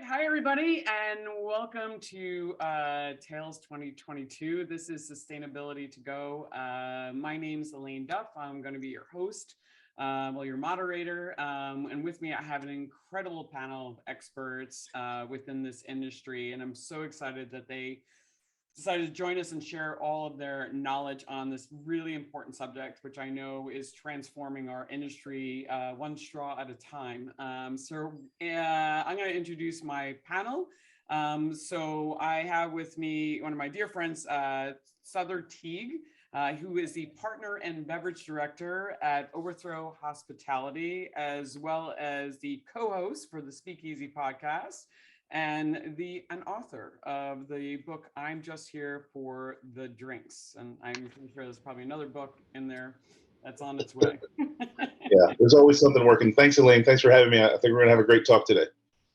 Hi everybody, and welcome to Tales 2022. This is Sustainability to Go. My name's Elayne Duff. I'm going to be your host, your moderator, and with me I have an incredible panel of experts within this industry, and I'm so excited that they decided to join us and share all of their knowledge on this really important subject, which I know is transforming our industry one straw at a time. I'm going to introduce my panel. So I have with me one of my dear friends, Sother Teague, who is the partner and beverage director at Overthrow Hospitality, as well as the co-host for the Speakeasy podcast, and an author of the book, I'm Just Here for the Drinks. And I'm pretty sure there's probably another book in there that's on its way. Yeah, there's always something working. Thanks, Elayne. Thanks for having me. I think we're gonna have a great talk today.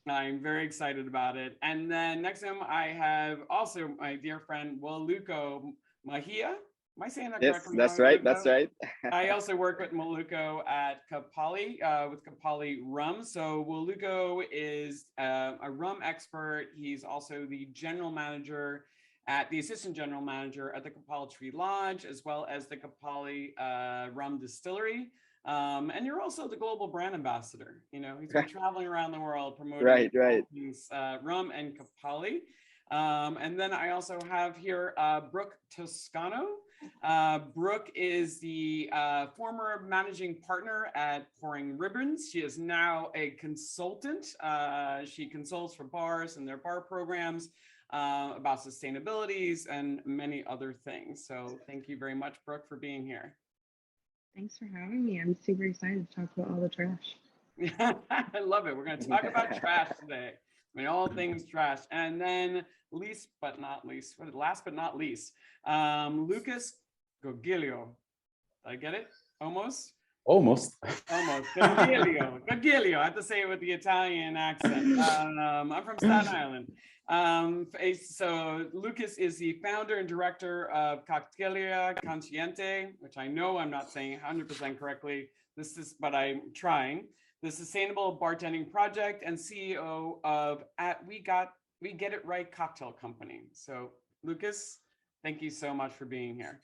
I'm very excited about it. And then next to him, I have also my dear friend, Waluco Maheia. Am I saying that correctly? Yes, that's right. That's right. I also work with Waluco at Kapali with Kapali Rum. So Waluco is a rum expert. He's also the assistant general manager at the Kapali Tree Lodge, as well as the Kapali Rum Distillery. And you're also the global brand ambassador. You know, he's been traveling around the world promoting things, rum and Kapali. And then I also have here Brooke Toscano. Brooke is the former managing partner at Pouring Ribbons. She is now a consultant. She consults for bars and their bar programs about sustainabilities and many other things. So thank you very much, Brooke, for being here. Thanks for having me. I'm super excited to talk about all the trash. I love it. We're going to talk about trash today. I mean, all things trash. And then last but not least, Lucas Groglio. Did I get it? Almost? Almost. Groglio. I have to say it with the Italian accent. I'm from Staten Island. So Lucas is the founder and director of Coctelia Consciente, which I know I'm not saying 100% correctly. But I'm trying. The Sustainable Bartending Project, and CEO of We Get It Right Cocktail Company. So Lucas, thank you so much for being here.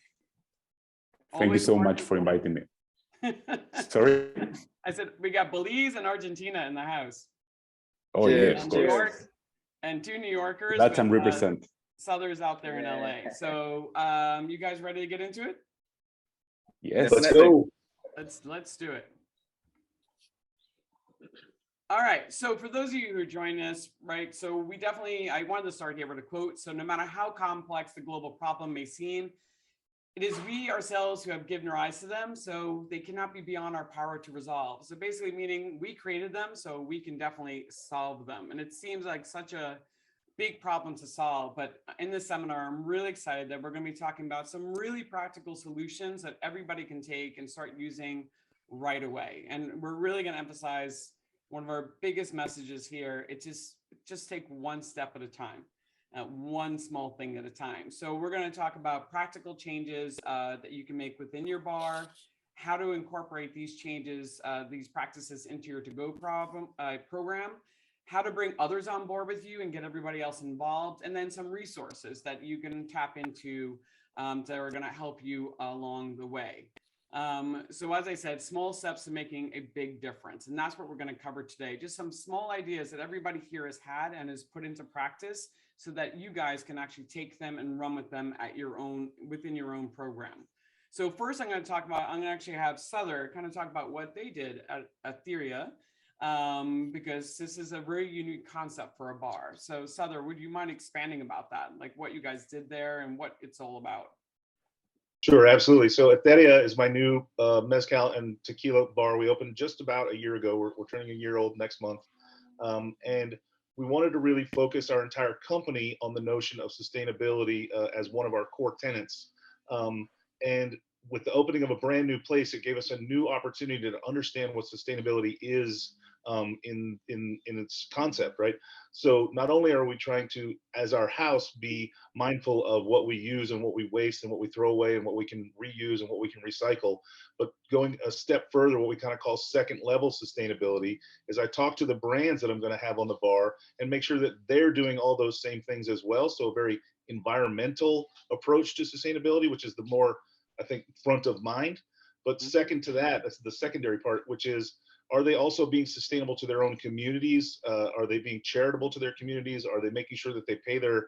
Thank you so much for inviting me. Sorry? I said, we got Belize and Argentina in the house. Oh, yeah, of New York, course. And two New Yorkers. That's and represent. Sother's out there in LA. So you guys ready to get into it? Yes. Let's go. Let's do it. All right, so for those of you who are joining us, right, so I wanted to start here with a quote. So no matter how complex the global problem may seem, it is we ourselves who have given rise to them, so they cannot be beyond our power to resolve. So basically meaning we created them, so we can definitely solve them. And it seems like such a big problem to solve, but in this seminar, I'm really excited that we're gonna be talking about some really practical solutions that everybody can take and start using right away. And we're really gonna emphasize one of our biggest messages here. It's just take one step at a time, one small thing at a time. So we're going to talk about practical changes that you can make within your bar, how to incorporate these changes, these practices into your to-go program, how to bring others on board with you and get everybody else involved, and then some resources that you can tap into that are going to help you along the way. So as I said, small steps to making a big difference. And that's what we're going to cover today. Just some small ideas that everybody here has had and has put into practice so that you guys can actually take them and run with them at within your own program. So first I'm going to actually have Sother kind of talk about what they did at Etheria, because this is a very unique concept for a bar. So Sother, would you mind expanding about that? Like what you guys did there and what it's all about? Sure, absolutely. So Etheria is my new mezcal and tequila bar. We opened just about a year ago. We're turning a year old next month. And we wanted to really focus our entire company on the notion of sustainability as one of our core tenets. And with the opening of a brand new place, it gave us a new opportunity to understand what sustainability is in its concept, right? So not only are we trying to, as our house, be mindful of what we use and what we waste and what we throw away and what we can reuse and what we can recycle, but going a step further, what we kind of call second level sustainability, is I talk to the brands that I'm going to have on the bar and make sure that they're doing all those same things as well. So a very environmental approach to sustainability, which is the more, I think, front of mind. But second to that, that's the secondary part, which is, are they also being sustainable to their own communities? Are they being charitable to their communities? Are they making sure that they pay their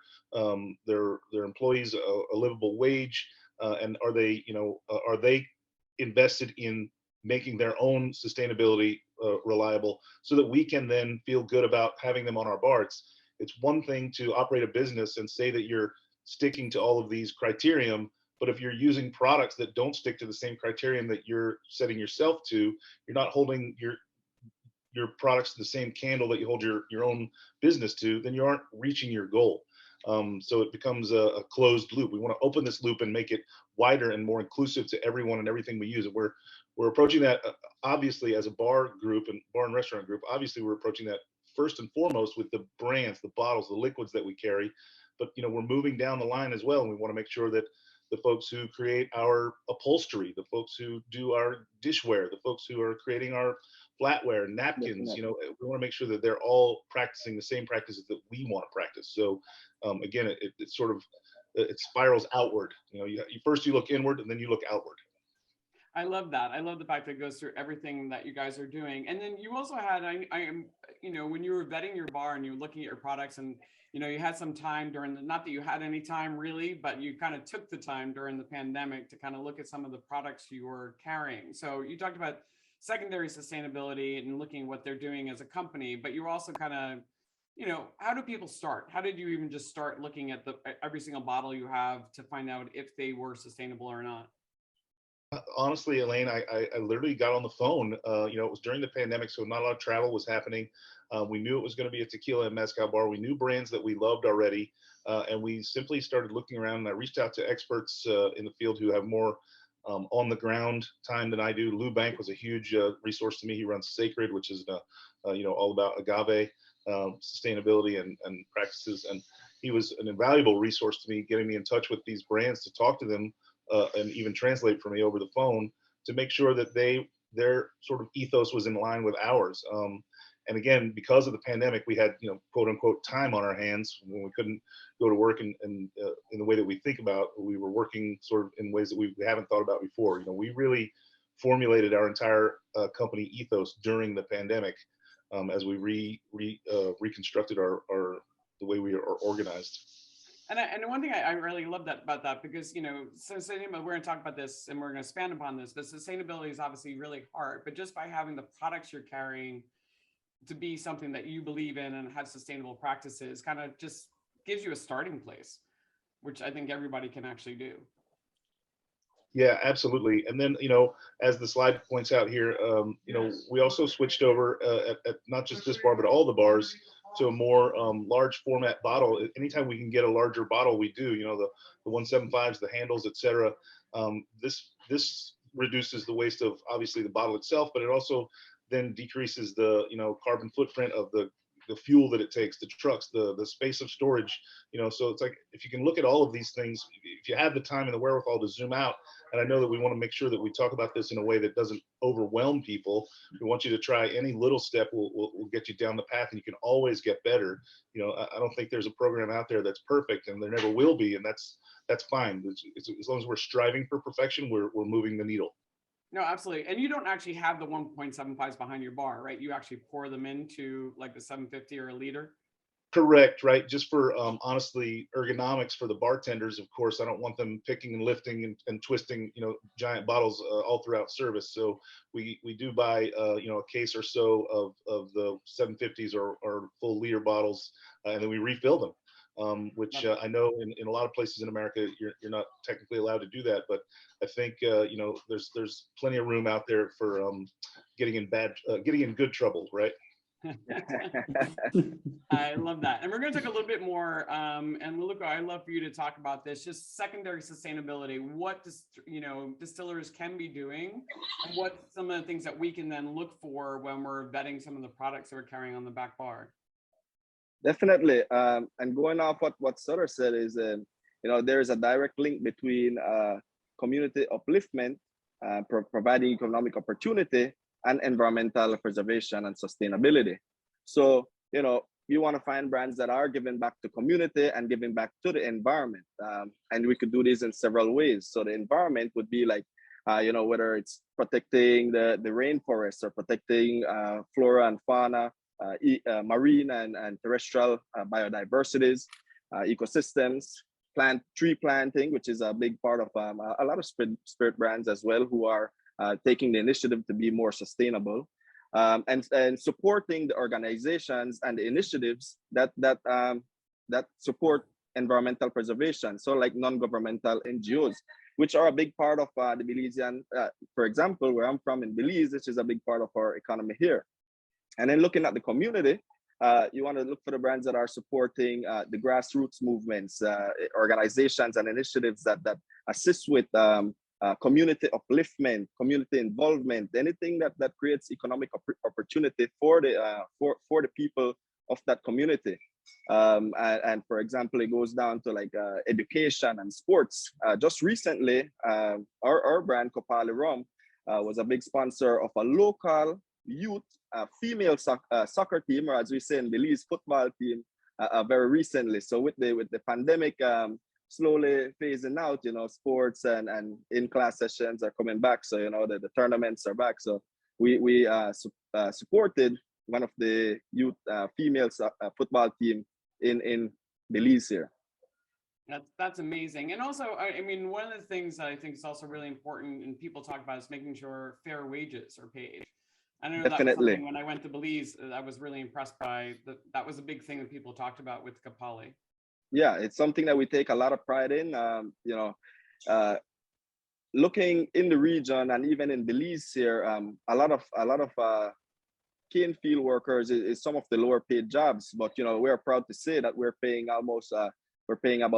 employees a livable wage? And are they invested in making their own sustainability reliable, so that we can then feel good about having them on our bar? It's one thing to operate a business and say that you're sticking to all of these criterion, but if you're using products that don't stick to the same criterion that you're setting yourself to, you're not holding your products to the same candle that you hold your own business to, then you aren't reaching your goal. So it becomes a closed loop. We want to open this loop and make it wider and more inclusive to everyone and everything we use. And we're approaching that obviously as a bar group and bar and restaurant group. Obviously, we're approaching that first and foremost with the brands, the bottles, the liquids that we carry. But we're moving down the line as well, and we want to make sure that the folks who create our upholstery, the folks who do our dishware, the folks who are creating our flatware, napkins, we want to make sure that they're all practicing the same practices that we want to practice. So again, it sort of, it spirals outward. First you look inward and then you look outward. I love that. I love the fact that it goes through everything that you guys are doing. And then you also had, when you were vetting your bar and you were looking at your products, and you had some time not that you had any time really, but you kind of took the time during the pandemic to kind of look at some of the products you were carrying. So you talked about secondary sustainability and looking at what they're doing as a company, but you were also kind of, how do people start? How did you even just start looking at every single bottle you have to find out if they were sustainable or not? Honestly, Elayne, I literally got on the phone. It was during the pandemic, so not a lot of travel was happening. We knew it was going to be a tequila and mezcal bar. We knew brands that we loved already, and we simply started looking around. And I reached out to experts in the field who have more on the ground time than I do. Lou Bank was a huge resource to me. He runs Sacred, which is all about agave sustainability and practices, and he was an invaluable resource to me, getting me in touch with these brands to talk to them and even translate for me over the phone to make sure that their sort of ethos was in line with ours. And again, because of the pandemic, we had quote unquote time on our hands when we couldn't go to work and in the way that we think about. We were working sort of in ways that we haven't thought about before. We really formulated our entire company ethos during the pandemic as we reconstructed the way we are organized. And one thing I really love about that, because, sustainability, we're going to talk about this and we're going to expand upon this, but sustainability is obviously really hard, but just by having the products you're carrying to be something that you believe in and have sustainable practices kind of just gives you a starting place, which I think everybody can actually do. Yeah, absolutely. And then, as the slide points out here, we also switched over at not just this bar, but all the bars to a more large format bottle. Anytime we can get a larger bottle, we do, the 175s, the handles, etc. This reduces the waste of obviously the bottle itself, but it also then decreases the, carbon footprint of the fuel that it takes, the trucks, the space of storage, so it's like, if you can look at all of these things, if you have the time and the wherewithal to zoom out, and I know that we want to make sure that we talk about this in a way that doesn't overwhelm people. We want you to try any little step will get you down the path, and you can always get better. I don't think there's a program out there that's perfect, and there never will be, and that's fine. As long as we're striving for perfection, we're moving the needle. No, absolutely. And you don't actually have the 1.75s behind your bar, right? You actually pour them into like the 750 or a liter. Correct, right? Just for honestly ergonomics for the bartenders, of course, I don't want them picking and lifting and twisting, giant bottles all throughout service. So we do buy a case or so of the 750s or full liter bottles, and then we refill them. Which I know in a lot of places in America, you're not technically allowed to do that, but I think there's plenty of room out there for getting in good trouble, right? I love that. And we're going to talk a little bit more. And Waluco, I'd love for you to talk about this, just secondary sustainability, what distillers can be doing, and what some of the things that we can then look for when we're vetting some of the products that we're carrying on the back bar. Definitely. And going off what Sother said is, there is a direct link between community upliftment, providing economic opportunity, and environmental preservation and sustainability. So, you want to find brands that are giving back to community and giving back to the environment. And we could do this in several ways. So the environment would be like, whether it's protecting the rainforest or protecting flora and fauna, marine and terrestrial biodiversities, ecosystems, tree planting, which is a big part of a lot of spirit brands as well, who are taking the initiative to be more sustainable, and supporting the organizations and the initiatives that support environmental preservation. So like non-governmental NGOs, which are a big part of the Belizean, for example, where I'm from in Belize, which is a big part of our economy here. And then looking at the community, you want to look for the brands that are supporting the grassroots movements, organizations and initiatives that assist with community upliftment, community involvement, anything that creates economic opportunity for the people of that community. And for example, it goes down to like education and sports. Just recently, our brand Kopali Rum was a big sponsor of a local youth female soccer team, or as we say in Belize, football team, very recently. So with the pandemic slowly phasing out, sports and in-class sessions are coming back. So the tournaments are back. So we supported one of the youth female football team in Belize here. That's amazing. And also, I mean, one of the things that I think is also really important and people talk about is making sure fair wages are paid. I know that was something when I went to Belize, I was really impressed by. That was a big thing that people talked about with Kapali. Yeah, it's something that we take a lot of pride in. Looking in the region and even in Belize here, a lot of cane field workers is some of the lower paid jobs. But we're proud to say that we're paying about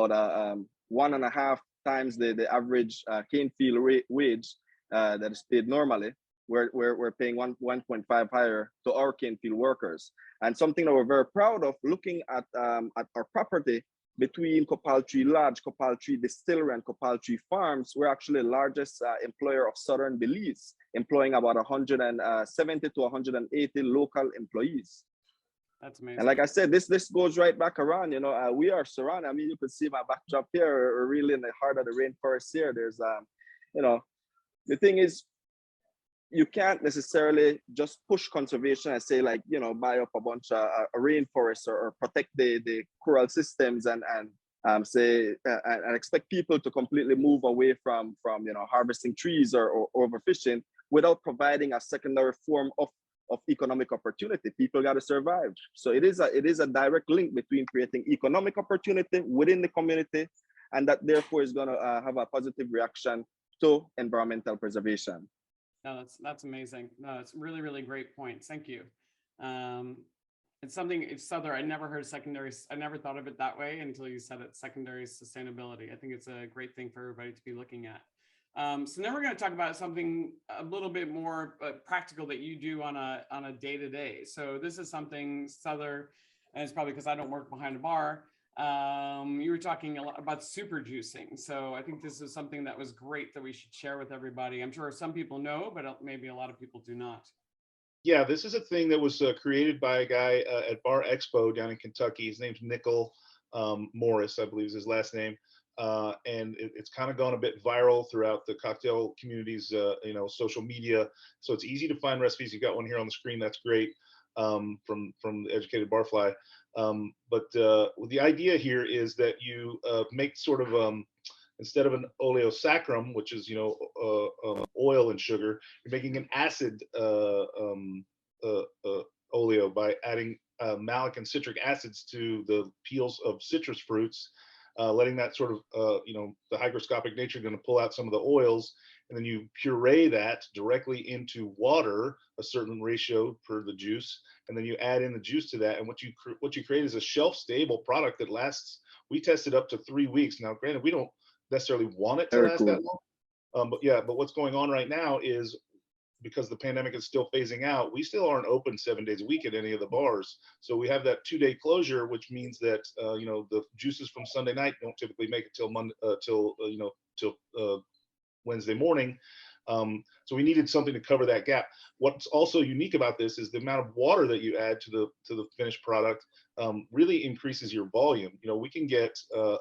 1.5 times the average cane field wage that is paid normally. We're paying 1.5 higher to our cane field workers. And something that we're very proud of, looking at our property between Copal Tree Lodge, Copal Tree Distillery, and Copal Tree Farms, we're actually the largest employer of Southern Belize, employing about 170 to 180 local employees. That's amazing. And like I said, this goes right back around. We are surrounded. I mean, you can see my backdrop here. We're really in the heart of the rainforest here. There's, the thing is, you can't necessarily just push conservation and say like, buy up a bunch of rainforests or protect the coral systems and expect people to completely move away from harvesting trees or overfishing without providing a secondary form of economic opportunity. People got to survive. So it is a direct link between creating economic opportunity within the community, and that therefore is going to have a positive reaction to environmental preservation. No, that's amazing. No, it's really, really great points. Thank you. It's Sother. I never heard secondary. I never thought of it that way until you said it. Secondary sustainability. I think it's a great thing for everybody to be looking at. So now we're going to talk about something a little bit more practical that you do on a day-to-day. So this is something, Sother, and it's probably because I don't work behind a bar. You were talking a lot about super juicing. So I think this is something that was great that we should share with everybody. I'm sure some people know, but maybe a lot of people do not. Yeah, this is a thing that was created by a guy at Bar Expo down in Kentucky. His name's Nickel Morris, I believe is his last name. And it's kind of gone a bit viral throughout the cocktail community's, social media. So it's easy to find recipes. You got one here on the screen. That's great, from the Educated Barfly. But the idea here is that you make sort of instead of an oleosaccharum, which is oil and sugar, you're making an acid oleo by adding malic and citric acids to the peels of citrus fruits, letting that sort of the hygroscopic nature going to pull out some of the oils, and then you puree that directly into water, a certain ratio per the juice, and then you add in the juice to that. And what you create is a shelf-stable product that lasts. We tested up to 3 weeks. Now, granted, we don't necessarily want it to Very last cool. that long, but what's going on right now is, because the pandemic is still phasing out, we still aren't open 7 days a week at any of the bars. So we have that 2-day closure, which means that the juices from Sunday night don't typically make it till Wednesday morning. So we needed something to cover that gap. What's also unique about this is the amount of water that you add to the finished product really increases your volume. We can get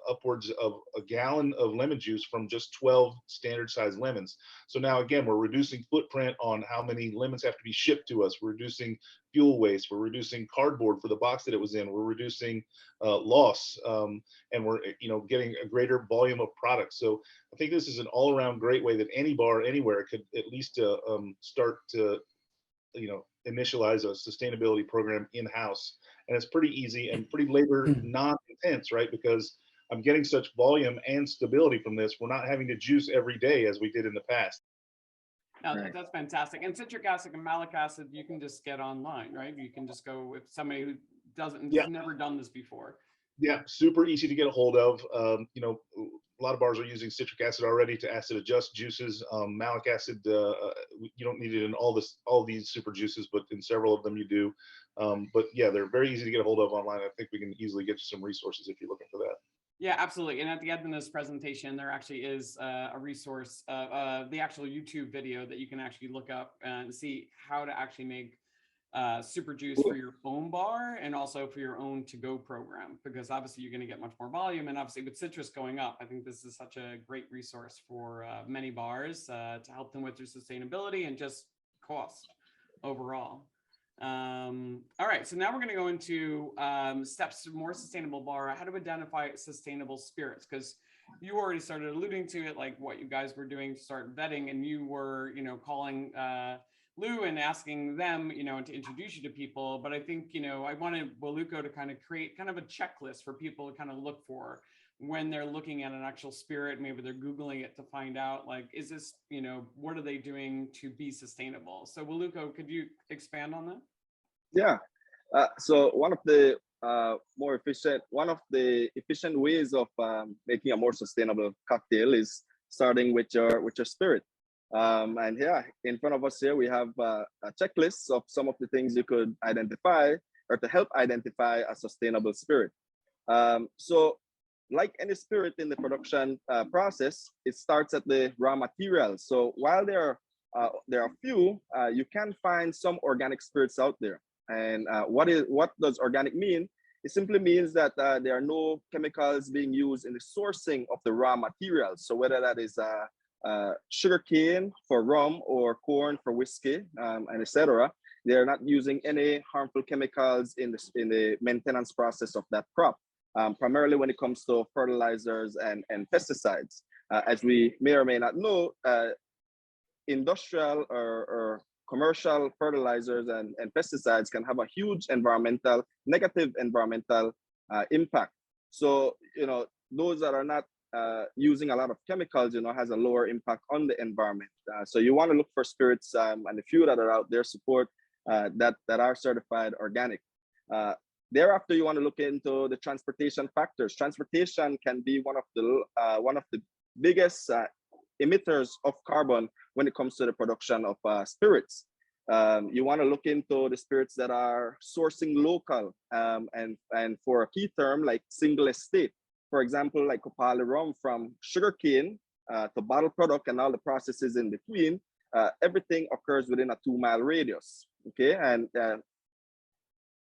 upwards of a gallon of lemon juice from just 12 standard size lemons. So now again, we're reducing footprint on how many lemons have to be shipped to us. We're reducing fuel waste. We're reducing cardboard for the box that it was in. We're reducing loss, and we're getting a greater volume of product. So I think this is an all-around great way that any bar anywhere could at least start to initialize a sustainability program in-house. And it's pretty easy and pretty labor non-intense, right? Because I'm getting such volume and stability from this. We're not having to juice every day as we did in the past. No, that's fantastic. And citric acid and malic acid, you can just get online, right? You can just go with somebody who has never done this before. Yeah, super easy to get a hold of. A lot of bars are using citric acid already to acid adjust juices. Malic acid, you don't need it in all these super juices, but in several of them you do. But yeah, they're very easy to get a hold of online. I think we can easily get you some resources if you're looking for that. Yeah, absolutely. And at the end of this presentation, there actually is a resource, the actual YouTube video that you can actually look up and see how to actually make super juice for your own bar and also for your own to-go program, because obviously you're going to get much more volume. And obviously with citrus going up, I think this is such a great resource for many bars to help them with their sustainability and just cost overall. All right, so now we're going to go into steps to more sustainable bar, how to identify sustainable spirits, because you already started alluding to it, like what you guys were doing to start vetting, and you were, calling Lou and asking them, to introduce you to people. But I think, I wanted Waluco to kind of create kind of a checklist for people to kind of look for when they're looking at an actual spirit. Maybe they're Googling it to find out, like, is this, what are they doing to be sustainable? So Waluco, could you expand on that? Yeah. So one of the efficient ways of making a more sustainable cocktail is starting with your spirit. And yeah, in front of us here, we have a checklist of some of the things you could identify or to help identify a sustainable spirit. So like any spirit in the production process, it starts at the raw materials. So while there are few, you can find some organic spirits out there. And what does organic mean? It simply means that there are no chemicals being used in the sourcing of the raw materials. So whether that is sugar cane for rum or corn for whiskey, and etc., they're not using any harmful chemicals in the maintenance process of that crop. Primarily when it comes to fertilizers and pesticides. As we may or may not know, industrial or commercial fertilizers and pesticides can have a huge negative environmental impact. So, those that are not using a lot of chemicals, has a lower impact on the environment. So you want to look for spirits, and the few that are out there support that are certified organic. Thereafter, you want to look into the transportation factors. Transportation can be one of the biggest emitters of carbon when it comes to the production of spirits. You want to look into the spirits that are sourcing local, and for a key term like single estate. For example, like Kopali rum from sugarcane to bottle product and all the processes in between. Everything occurs within a 2-mile radius. Okay, and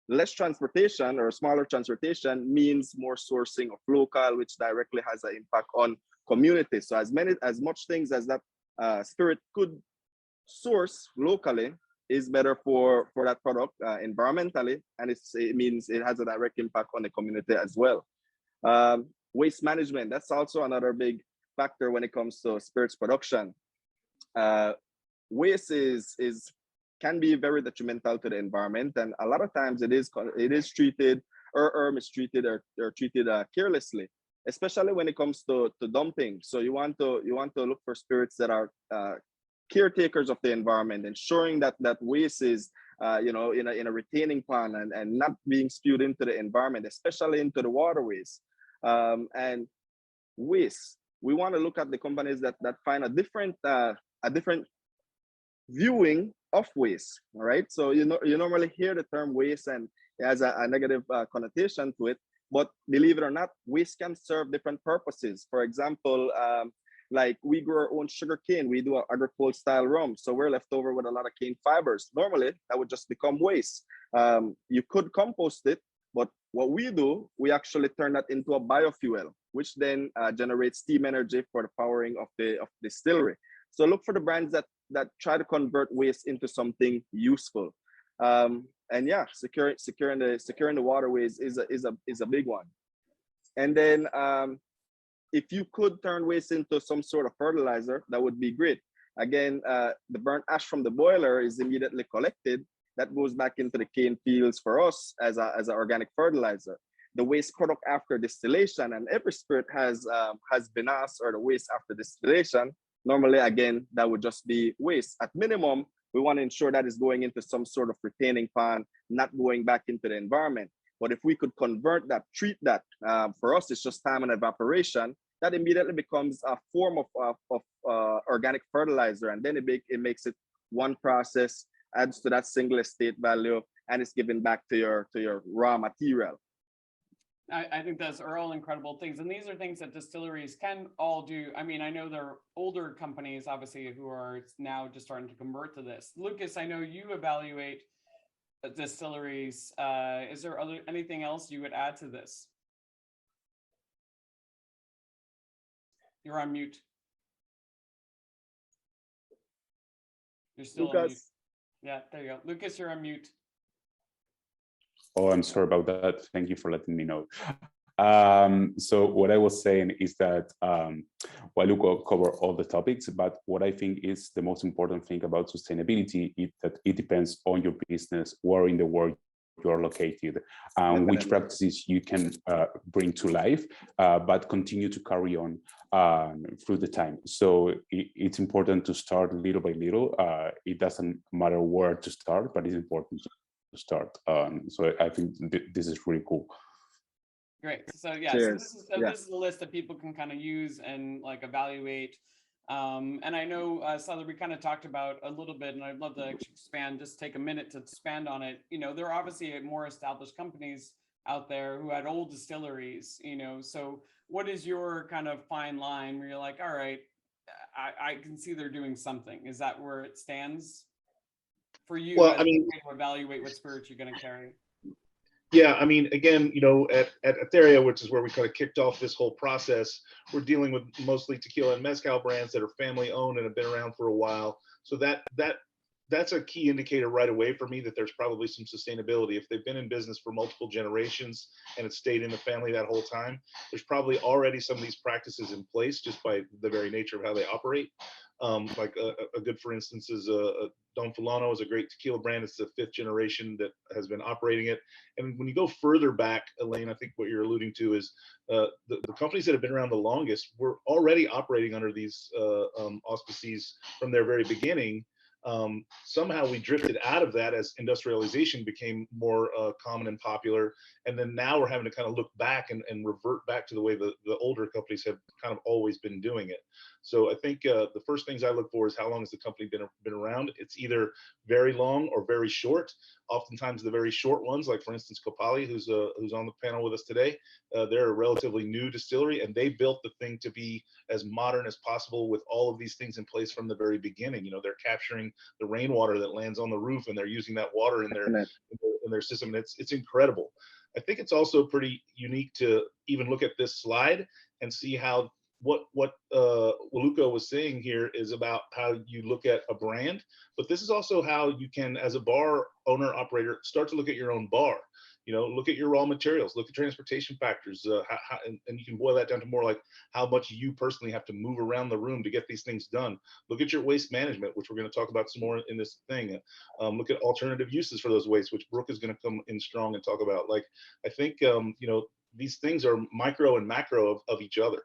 less transportation or smaller transportation means more sourcing of local, which directly has an impact on communities. So as much things as that spirit could source locally is better for that product environmentally, and it means it has a direct impact on the community as well. Waste management, that's also another big factor when it comes to spirits production. Waste can be very detrimental to the environment, and a lot of times it is treated or mistreated or treated carelessly. especially when it comes to dumping. So you want to look for spirits that are caretakers of the environment, ensuring that waste is in a retaining pond and not being spewed into the environment, especially into the waterways. And waste, we want to look at the companies that find a different viewing of waste. All right, so you normally hear the term waste and it has a negative connotation to it, but believe it or not, waste can serve different purposes. For example, like we grow our own sugar cane, we do an agricultural style rum, so we're left over with a lot of cane fibers. Normally that would just become waste. You could compost it, but what we do, we actually turn that into a biofuel, which then generates steam energy for the powering of the distillery. So look for the brands that try to convert waste into something useful. And yeah, securing the waterways is a big one. And then if you could turn waste into some sort of fertilizer, that would be great. Again, the burnt ash from the boiler is immediately collected. That goes back into the cane fields for us as an organic fertilizer. The waste product after distillation, and every spirit has vinasse, or the waste after distillation. Normally, again, that would just be waste. At minimum, we want to ensure that is going into some sort of retaining pond, not going back into the environment. But if we could convert that, treat that, for us, it's just time and evaporation, that immediately becomes a form of organic fertilizer. And then it makes it one process, adds to that single estate value, and it's given back to your raw material. I think those are all incredible things. And these are things that distilleries can all do. I mean, I know there are older companies, obviously, who are now just starting to convert to this. Lucas, I know you evaluate distilleries. Is there anything else you would add to this? You're on mute. You're still on mute. Yeah, there you go. Lucas, you're on mute. Oh, I'm sorry about that. Thank you for letting me know. So what I was saying is that Waluco cover all the topics, but what I think is the most important thing about sustainability is that it depends on your business, where in the world you are located, which practices you can bring to life, but continue to carry on through the time. So it's important to start little by little. It doesn't matter where to start, but it's important to start. So I think this is really cool. Great. So yeah, this is a list that people can kind of use and like evaluate. And I know, Sother, we kind of talked about a little bit, and I'd love to expand, just take a minute to expand on it. You know, there are obviously more established companies out there who had old distilleries, you know, so what is your kind of fine line where you're like, all right, I can see they're doing something. Is that where it stands for you? Well, I mean, to evaluate what spirits you're going to carry? Yeah, I mean, again, you know, at Etheria, which is where we kind of kicked off this whole process, we're dealing with mostly tequila and mezcal brands that are family owned and have been around for a while. So that's a key indicator right away for me that there's probably some sustainability. If they've been in business for multiple generations and it's stayed in the family that whole time, there's probably already some of these practices in place just by the very nature of how they operate. Like a good, for instance, is Don Fulano is a great tequila brand. It's the 5th generation that has been operating it. And when you go further back, Elayne, I think what you're alluding to is the companies that have been around the longest were already operating under these auspices from their very beginning. Somehow we drifted out of that as industrialization became more common and popular. And then now we're having to kind of look back and revert back to the way the older companies have kind of always been doing it. So I think the first things I look for is how long has the company been around. It's either very long or very short. Oftentimes the very short ones, like for instance, Kopali, who's on the panel with us today, they're a relatively new distillery, and they built the thing to be as modern as possible with all of these things in place from the very beginning. You know, they're capturing the rainwater that lands on the roof, and they're using that water in their system, and it's incredible. I think it's also pretty unique to even look at this slide and see how what Waluco was saying here is about how you look at a brand, but this is also how you can, as a bar owner operator, start to look at your own bar. You know, look at your raw materials, look at transportation factors, and you can boil that down to more like how much you personally have to move around the room to get these things done. Look at your waste management, which we're going to talk about some more in this thing. Look at alternative uses for those wastes, which Brooke is going to come in strong and talk about. Like, I think, you know, these things are micro and macro of each other.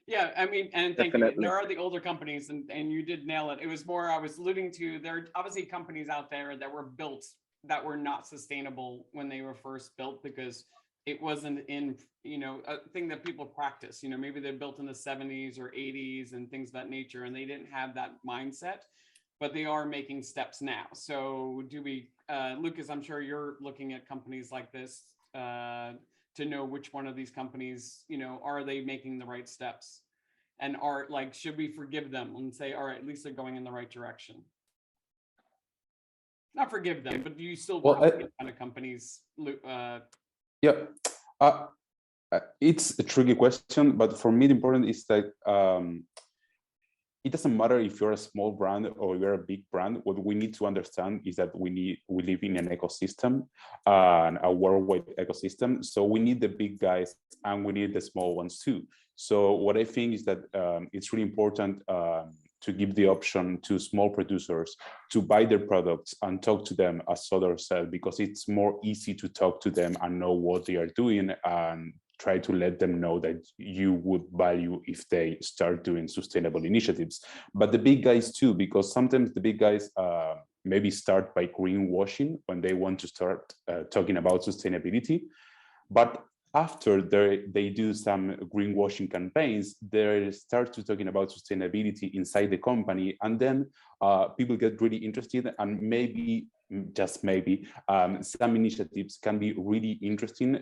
Yeah, I mean, and thank you. Definitely. There are the older companies, and you did nail it. It was more I was alluding to. There are obviously companies out there that were built that were not sustainable when they were first built because it wasn't in, you know, a thing that people practice. You know, maybe they're built in the 70s or 80s and things of that nature, and they didn't have that mindset, but they are making steps now. So do we, Lucas, I'm sure you're looking at companies like this to know which one of these companies, you know, are they making the right steps? And are like, should we forgive them and say, all right, at least they're going in the right direction? Not forgive them, but do you still work with these kind of companies? Yeah, it's a tricky question, but for me, the important is that it doesn't matter if you're a small brand or you're a big brand. What we need to understand is that we live in an ecosystem, a worldwide ecosystem. So we need the big guys and we need the small ones too. So what I think is that it's really important to give the option to small producers to buy their products and talk to them, as Sother said, because it's more easy to talk to them and know what they are doing and try to let them know that you would value if they start doing sustainable initiatives. But the big guys too, because sometimes the big guys maybe start by greenwashing when they want to start talking about sustainability. But after they do some greenwashing campaigns, they start to talking about sustainability inside the company, and then people get really interested, and maybe, just maybe, some initiatives can be really interesting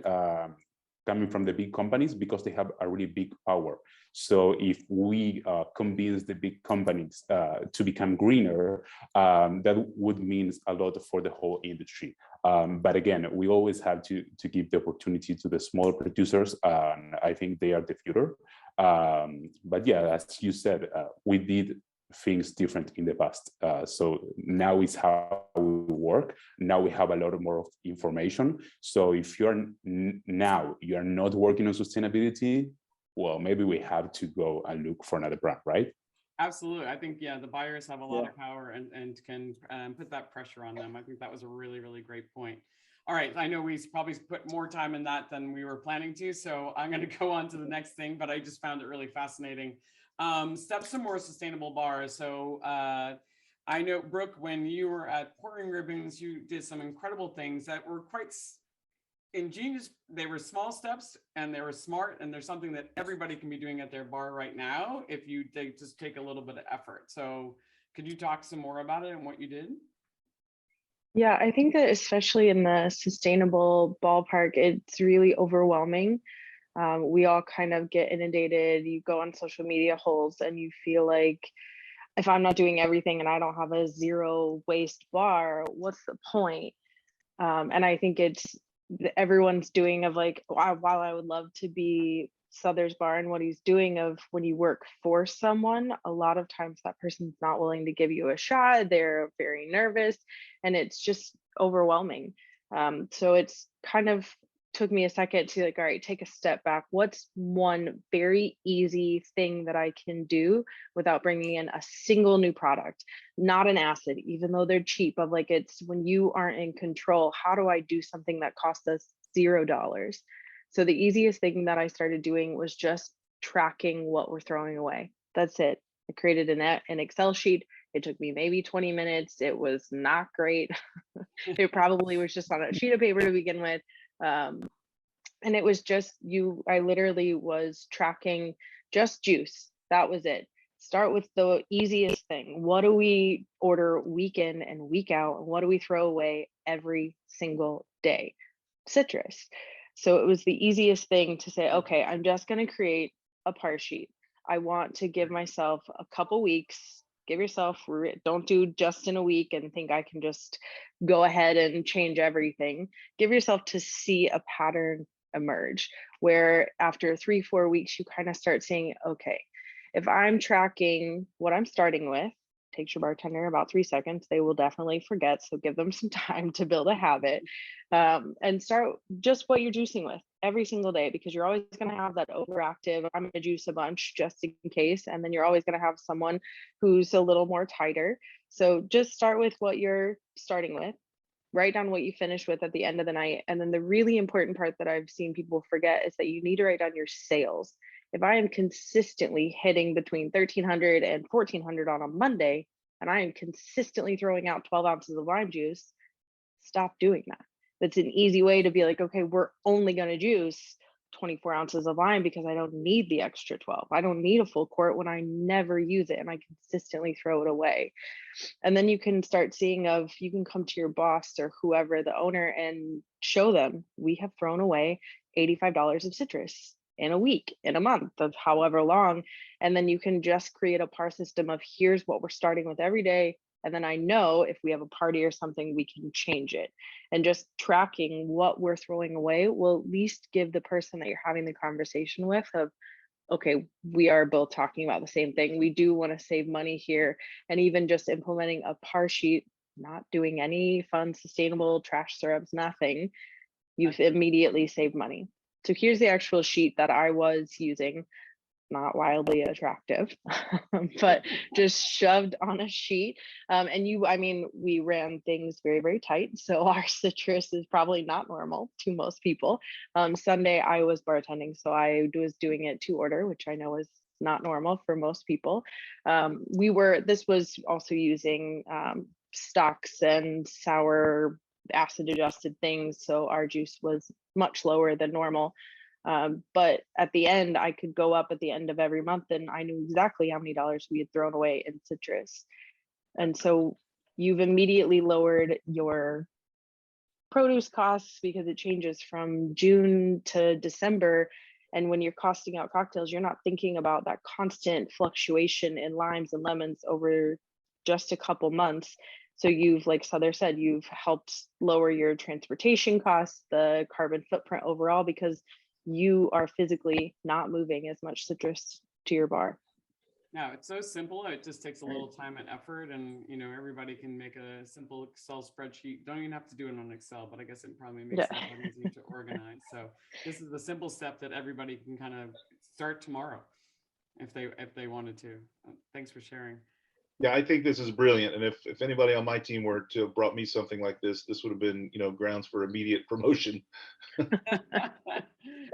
coming from the big companies because they have a really big power. So if we convince the big companies to become greener, that would mean a lot for the whole industry. But again, we always have to give the opportunity to the small producers. I think they are the future. But yeah, as you said, we did things different in the past. So now is how we work. Now we have a lot more of information. So if you're now you're not working on sustainability, well, maybe we have to go and look for another brand, right? Absolutely. I think, yeah, the buyers have a lot of power and can put that pressure on them. I think that was a really, really great point. All right. I know we probably put more time in that than we were planning to, so I'm going to go on to the next thing, but I just found it really fascinating. Steps to more sustainable bars. So I know, Brooke, when you were at Pouring Ribbons, you did some incredible things that were quite ingenious. They were small steps and they were smart, and there's something that everybody can be doing at their bar right now if you just take a little bit of effort. So could you talk some more about it and what you did? Yeah, I think that especially in the sustainable ballpark, it's really overwhelming. We all kind of get inundated. You go on social media holes and you feel like, if I'm not doing everything and I don't have a zero waste bar, what's the point? And I think it's everyone's doing of like, while I would love to be Sother's bar and what he's doing of when you work for someone, a lot of times that person's not willing to give you a shot. They're very nervous and it's just overwhelming. So it's kind of took me a second to like, all right, take a step back. What's one very easy thing that I can do without bringing in a single new product? Not an acid, even though they're cheap, of like, it's when you aren't in control, how do I do something that costs us $0? So the easiest thing that I started doing was just tracking what we're throwing away. That's it. I created an Excel sheet. It took me maybe 20 minutes. It was not great. It probably was just on a sheet of paper to begin with. And it was just I literally was tracking just juice. That was it. Start with the easiest thing. What do we order week in and week out? And what do we throw away every single day? Citrus. So it was the easiest thing to say, okay, I'm just going to create a par sheet. I want to give myself a couple weeks. Give yourself, don't do just in a week and think I can just go ahead and change everything. Give yourself to see a pattern emerge, where after 3-4 weeks, you kind of start saying, okay, if I'm tracking what I'm starting with, takes your bartender about 3 seconds, they will definitely forget. So give them some time to build a habit, and start just what you're juicing with every single day, because you're always going to have that overactive, I'm going to juice a bunch just in case. And then you're always going to have someone who's a little more tighter. So just start with what you're starting with. write down what you finished with at the end of the night. And then the really important part that I've seen people forget is that you need to write down your sales. If I am consistently hitting between 1,300 and 1,400 on a Monday, and I am consistently throwing out 12 ounces of lime juice, stop doing that. That's an easy way to be like, okay, we're only going to juice 24 ounces of lime because I don't need the extra 12. I don't need a full quart when I never use it and I consistently throw it away. And then you can start seeing you can come to your boss or whoever, the owner, and show them, we have thrown away $85 of citrus in a week, in a month, of however long. And then you can just create a par system of here's what we're starting with every day. And then I know if we have a party or something, we can change it. And just tracking what we're throwing away will at least give the person that you're having the conversation with of, okay, we are both talking about the same thing. We do want to save money here. And even just implementing a par sheet, not doing any fun, sustainable trash syrups, nothing, you've immediately saved money. So here's the actual sheet that I was using. Not wildly attractive, but just shoved on a sheet. We ran things very, very tight. So our citrus is probably not normal to most people. Sunday I was bartending, so I was doing it to order, which I know is not normal for most people. This was also using stocks and sour acid adjusted things. So our juice was much lower than normal. But at the end, I could go up at the end of every month and I knew exactly how many dollars we had thrown away in citrus. And so you've immediately lowered your produce costs because it changes from June to December. And when you're costing out cocktails, you're not thinking about that constant fluctuation in limes and lemons over just a couple months. So you've, like Sother said, you've helped lower your transportation costs, the carbon footprint overall, because you are physically not moving as much citrus to your bar. No, it's so simple. It just takes a little time and effort, and everybody can make a simple Excel spreadsheet. Don't even have to do it on Excel, but I guess it probably makes it a lot easier to organize. So this is the simple step that everybody can kind of start tomorrow if they wanted to. Thanks for sharing. Yeah, I think this is brilliant. And if anybody on my team were to have brought me something like this would have been, grounds for immediate promotion.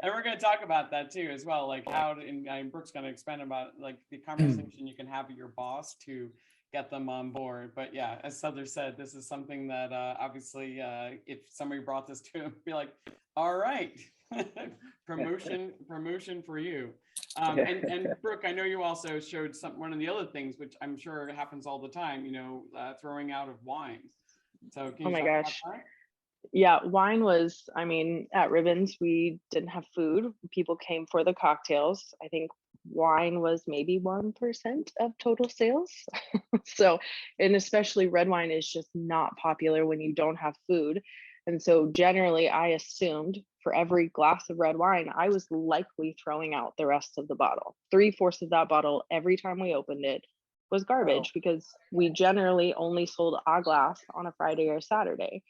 And we're going to talk about that too, as well. Like and Brooke's going to expand about like the conversation you can have with your boss to get them on board. But yeah, as Sother said, this is something that obviously if somebody brought this to him, be like, all right, promotion for you. And Brooke, I know you also showed one of the other things, which I'm sure happens all the time, throwing out of wine. So can you talk about that? Yeah, wine was, at Ribbons, we didn't have food. People came for the cocktails. I think wine was maybe 1% of total sales. So, and especially red wine is just not popular when you don't have food. And so generally I assumed for every glass of red wine, I was likely throwing out the rest of the bottle. 3/4 of that bottle every time we opened it was garbage because we generally only sold a glass on a Friday or Saturday.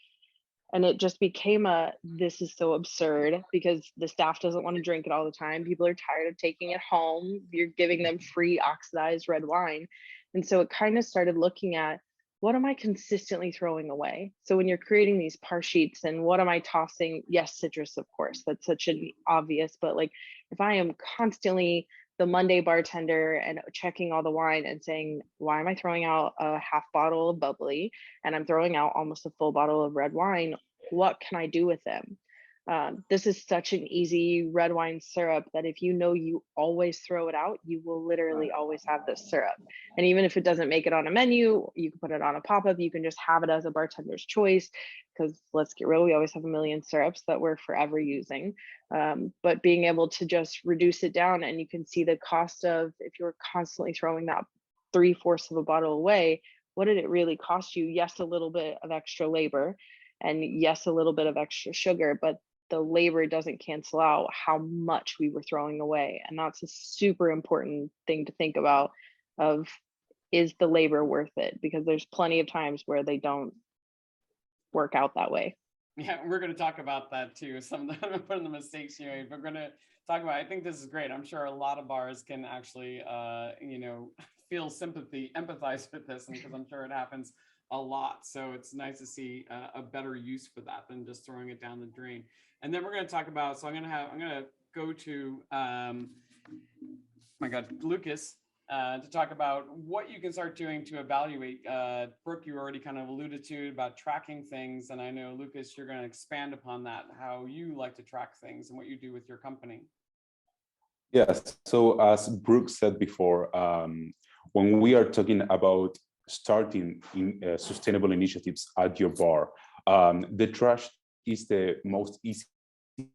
And it just became this is so absurd because the staff doesn't want to drink it all the time. People are tired of taking it home. You're giving them free oxidized red wine. And so it kind of started looking at, what am I consistently throwing away? So when you're creating these par sheets and what am I tossing? Yes, citrus, of course, that's such an obvious, but like if I am constantly the Monday bartender and checking all the wine and saying, why am I throwing out a half bottle of bubbly and I'm throwing out almost a full bottle of red wine? What can I do with them? This is such an easy red wine syrup that if you always throw it out, you will literally always have this syrup. And even if it doesn't make it on a menu, you can put it on a pop-up, you can just have it as a bartender's choice, because let's get real, we always have a million syrups that we're forever using. But being able to just reduce it down, and you can see the cost of, if you're constantly throwing that 3/4 of a bottle away, what did it really cost you? Yes, a little bit of extra labor, and yes, a little bit of extra sugar, but the labor doesn't cancel out how much we were throwing away. And that's a super important thing to think about of, is the labor worth it? Because there's plenty of times where they don't work out that way. Yeah, we're going to talk about that too. Some of the mistakes you made. We're going to talk about, I think this is great. I'm sure a lot of bars can actually, feel sympathy, empathize with this, because I'm sure it happens a lot. So it's nice to see a better use for that than just throwing it down the drain. And then we're going to talk about, so I'm going to go to, my God, Lucas, to talk about what you can start doing to evaluate. Brooke, you already kind of alluded to about tracking things. And I know, Lucas, you're going to expand upon that, how you like to track things and what you do with your company. Yes, so as Brooke said before, when we are talking about starting in sustainable initiatives at your bar, the trash is the most easy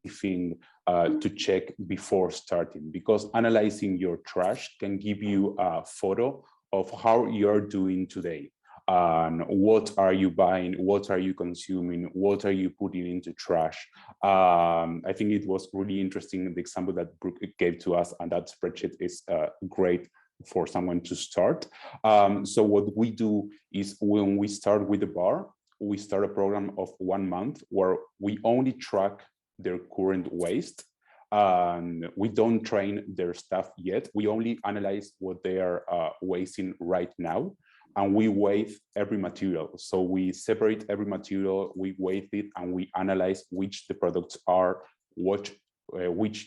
thing to check before starting, because analyzing your trash can give you a photo of how you're doing today. What are you buying? What are you consuming? What are you putting into trash? I think it was really interesting, the example that Brooke gave to us, and that spreadsheet is great for someone to start. So what we do is, when we start with the bar, we start a program of 1 month where we only track their current waste. We don't train their staff yet. We only analyze what they are wasting right now. And we weigh every material. So we separate every material, we weigh it, and we analyze which the products are, which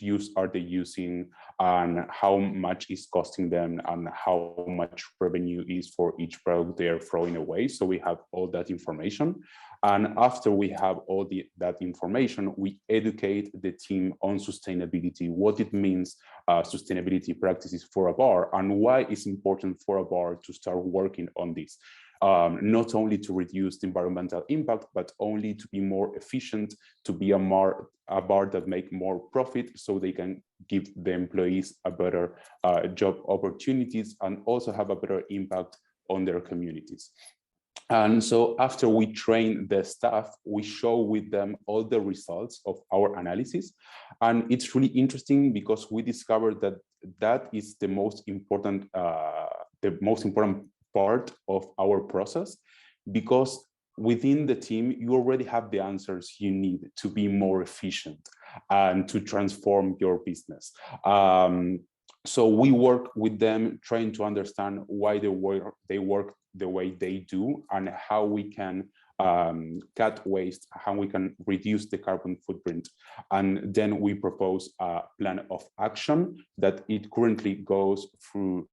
use are they using, and how much is costing them, and how much revenue is for each product they are throwing away. So we have all that information. And after we have all that information, we educate the team on sustainability, what it means, sustainability practices for a bar, and why it's important for a bar to start working on this. Not only to reduce the environmental impact, but only to be more efficient, to be a bar that make more profit, so they can give the employees a better job opportunities, and also have a better impact on their communities. And so after we train the staff, we show with them all the results of our analysis. And it's really interesting, because we discovered that that is the most important part of our process, because within the team, you already have the answers you need to be more efficient and to transform your business. So we work with them, trying to understand why they work the way they do, and how we can cut waste, how we can reduce the carbon footprint. And then we propose a plan of action that it currently goes through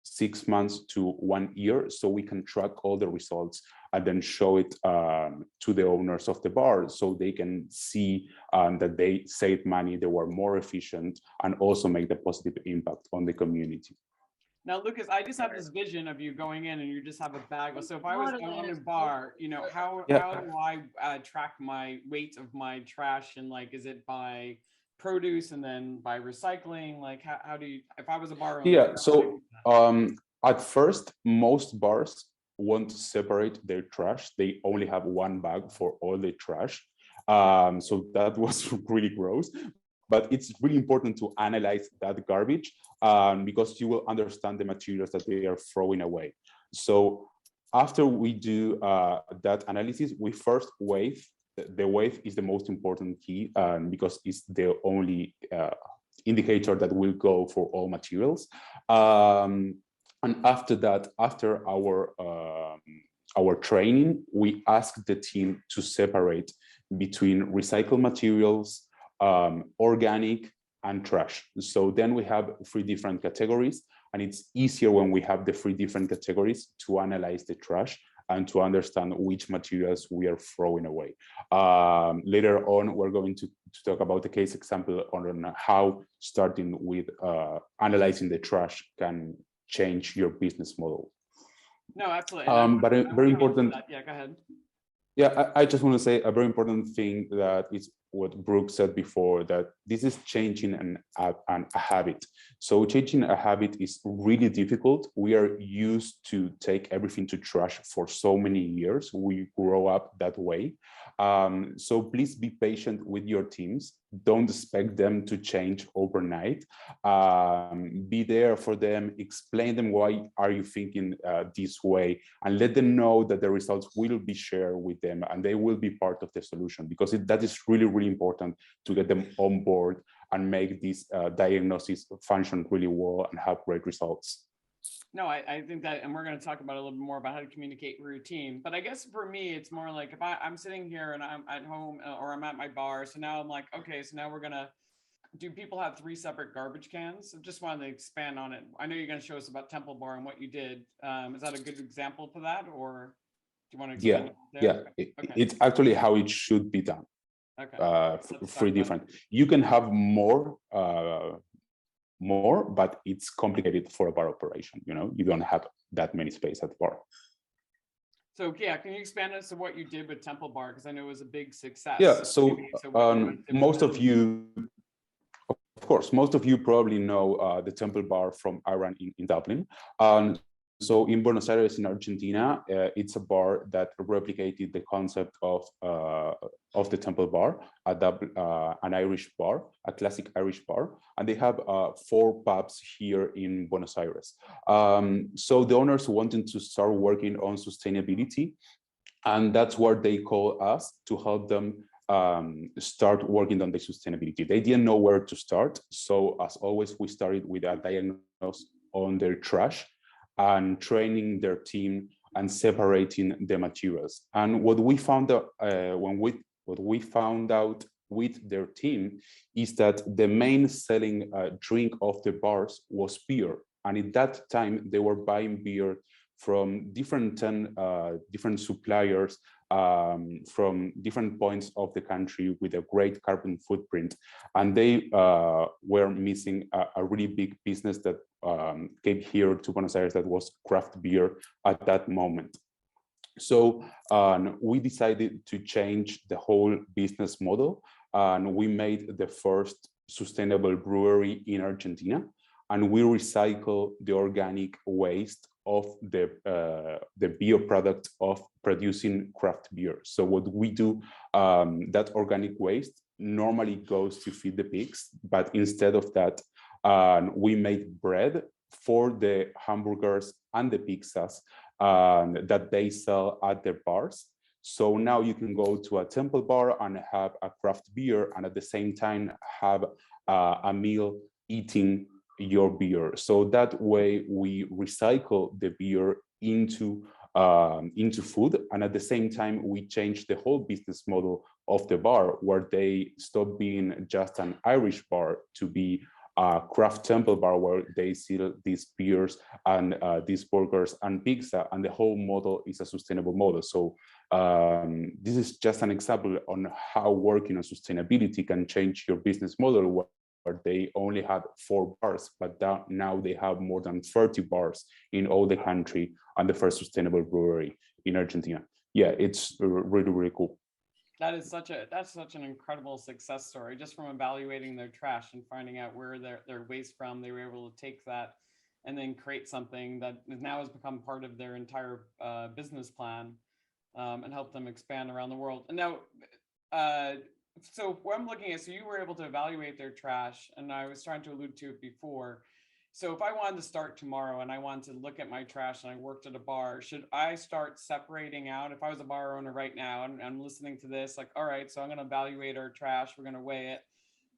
6 months to 1 year, so we can track all the results and then show it to the owners of the bar, so they can see that they save money, they were more efficient, and also make the positive impact on the community. Now, Lucas, I just have this vision of you going in and you just have a bag. So if I was on a bar, you know, how do I track my weight of my trash? And like, is it by produce and then by recycling? Like, how do you, if I was a bar owner? Yeah, so at first, most bars won't separate their trash. They only have one bag for all the trash. So that was really gross. But it's really important to analyze that garbage, because you will understand the materials that they are throwing away. So after we do that analysis, we first weigh. The weight is the most important key, because it's the only indicator that will go for all materials. And after that, after our training, we ask the team to separate between recycled materials, organic, and trash. So then we have 3 different categories, and it's easier when we have the 3 different categories to analyze the trash and to understand which materials we are throwing away. Later on, we're going to talk about the case example on how starting with analyzing the trash can change your business model. No, absolutely. But a very important. Yeah, go ahead. Yeah, I just want to say a very important thing that is what Brooke said before, that this is changing a habit. So changing a habit is really difficult. We are used to take everything to trash for so many years. We grow up that way. So please be patient with your teams. Don't expect them to change overnight. Be there for them, explain them why are you thinking this way, and let them know that the results will be shared with them and they will be part of the solution, because that is really, really important to get them on board and make this diagnosis function really well and have great results. No, I think that, and we're going to talk about a little bit more about how to communicate routine. But I guess for me, it's more like if I'm sitting here and I'm at home or I'm at my bar. So now I'm like, okay, so now we're going to, do people have 3 separate garbage cans? I just wanted to expand on it. I know you're going to show us about Temple Bar and what you did. Is that a good example for that? Or do you want to expand Yeah, Okay. it's actually how it should be done. Okay. 3 different. You can have more, but it's complicated for a bar operation. You know, you don't have that many space at the bar. So yeah, can you expand as to what you did with Temple Bar? Because I know it was a big success. Yeah, so most of you probably know the Temple Bar from Iran in Dublin. So in Buenos Aires, in Argentina, it's a bar that replicated the concept of the Temple Bar, an Irish bar, a classic Irish bar, and they have 4 pubs here in Buenos Aires. So the owners wanted to start working on sustainability, and that's where they call us to help them start working on the sustainability. They didn't know where to start, so as always, we started with a diagnosis on their trash and training their team and separating the materials. And what we found out with their team is that the main selling drink of the bars was beer. And at that time, they were buying beer from different suppliers from different points of the country with a great carbon footprint. And they were missing a really big business that came here to Buenos Aires that was craft beer at that moment. So we decided to change the whole business model, and we made the first sustainable brewery in Argentina, and we recycle the organic waste of the bioproduct of producing craft beer. So what we do, that organic waste normally goes to feed the pigs, but instead of that, we made bread for the hamburgers and the pizzas that they sell at their bars. So now you can go to a Temple Bar and have a craft beer, and at the same time have a meal eating your beer. So that way we recycle the beer into food, and at the same time we change the whole business model of the bar, where they stop being just an Irish bar to be a craft Temple Bar, where they sell these beers and these burgers and pizza, and the whole model is a sustainable model. So this is just an example on how working on sustainability can change your business model, where they only had 4 bars, but now they have more than 30 bars in all the country, and the first sustainable brewery in Argentina. Yeah, it's really, really cool. That's such an incredible success story. Just from evaluating their trash and finding out where their waste from, they were able to take that and then create something that now has become part of their entire business plan, and help them expand around the world. And now, so what I'm looking at, so you were able to evaluate their trash, and I was trying to allude to it before. So if I wanted to start tomorrow and I wanted to look at my trash and I worked at a bar, should I start separating out? If I was a bar owner right now and I'm listening to this, like, all right, so I'm going to evaluate our trash, we're going to weigh it,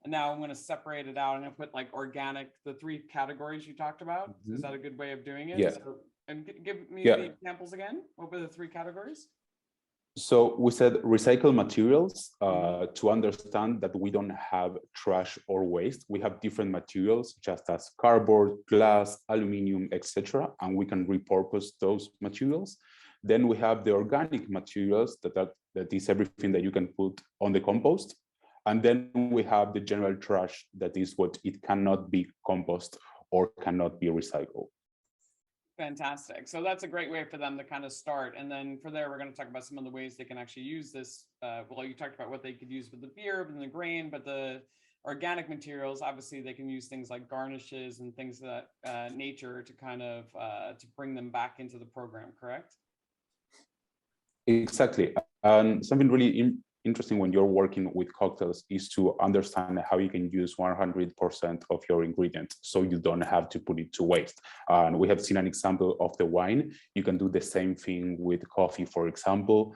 and now I'm going to separate it out. I'm going to put like organic, the 3 categories you talked about. Mm-hmm. Is that a good way of doing it? Yeah. So, and give me the examples again. What were the 3 categories? So we said recycle materials to understand that we don't have trash or waste. We have different materials, just as cardboard, glass, aluminum, etc., and we can repurpose those materials. Then we have the organic materials that is everything that you can put on the compost. And then we have the general trash, that is what it cannot be compost or cannot be recycled. Fantastic. So that's a great way for them to kind of start. And then for there, we're going to talk about some of the ways they can actually use this. Well, you talked about what they could use with the beer and the grain, but the organic materials, obviously they can use things like garnishes and things of that nature to kind of to bring them back into the program, correct? Exactly. And something really interesting when you're working with cocktails is to understand how you can use 100% of your ingredients, so you don't have to put it to waste. And we have seen an example of the wine. You can do the same thing with coffee, for example.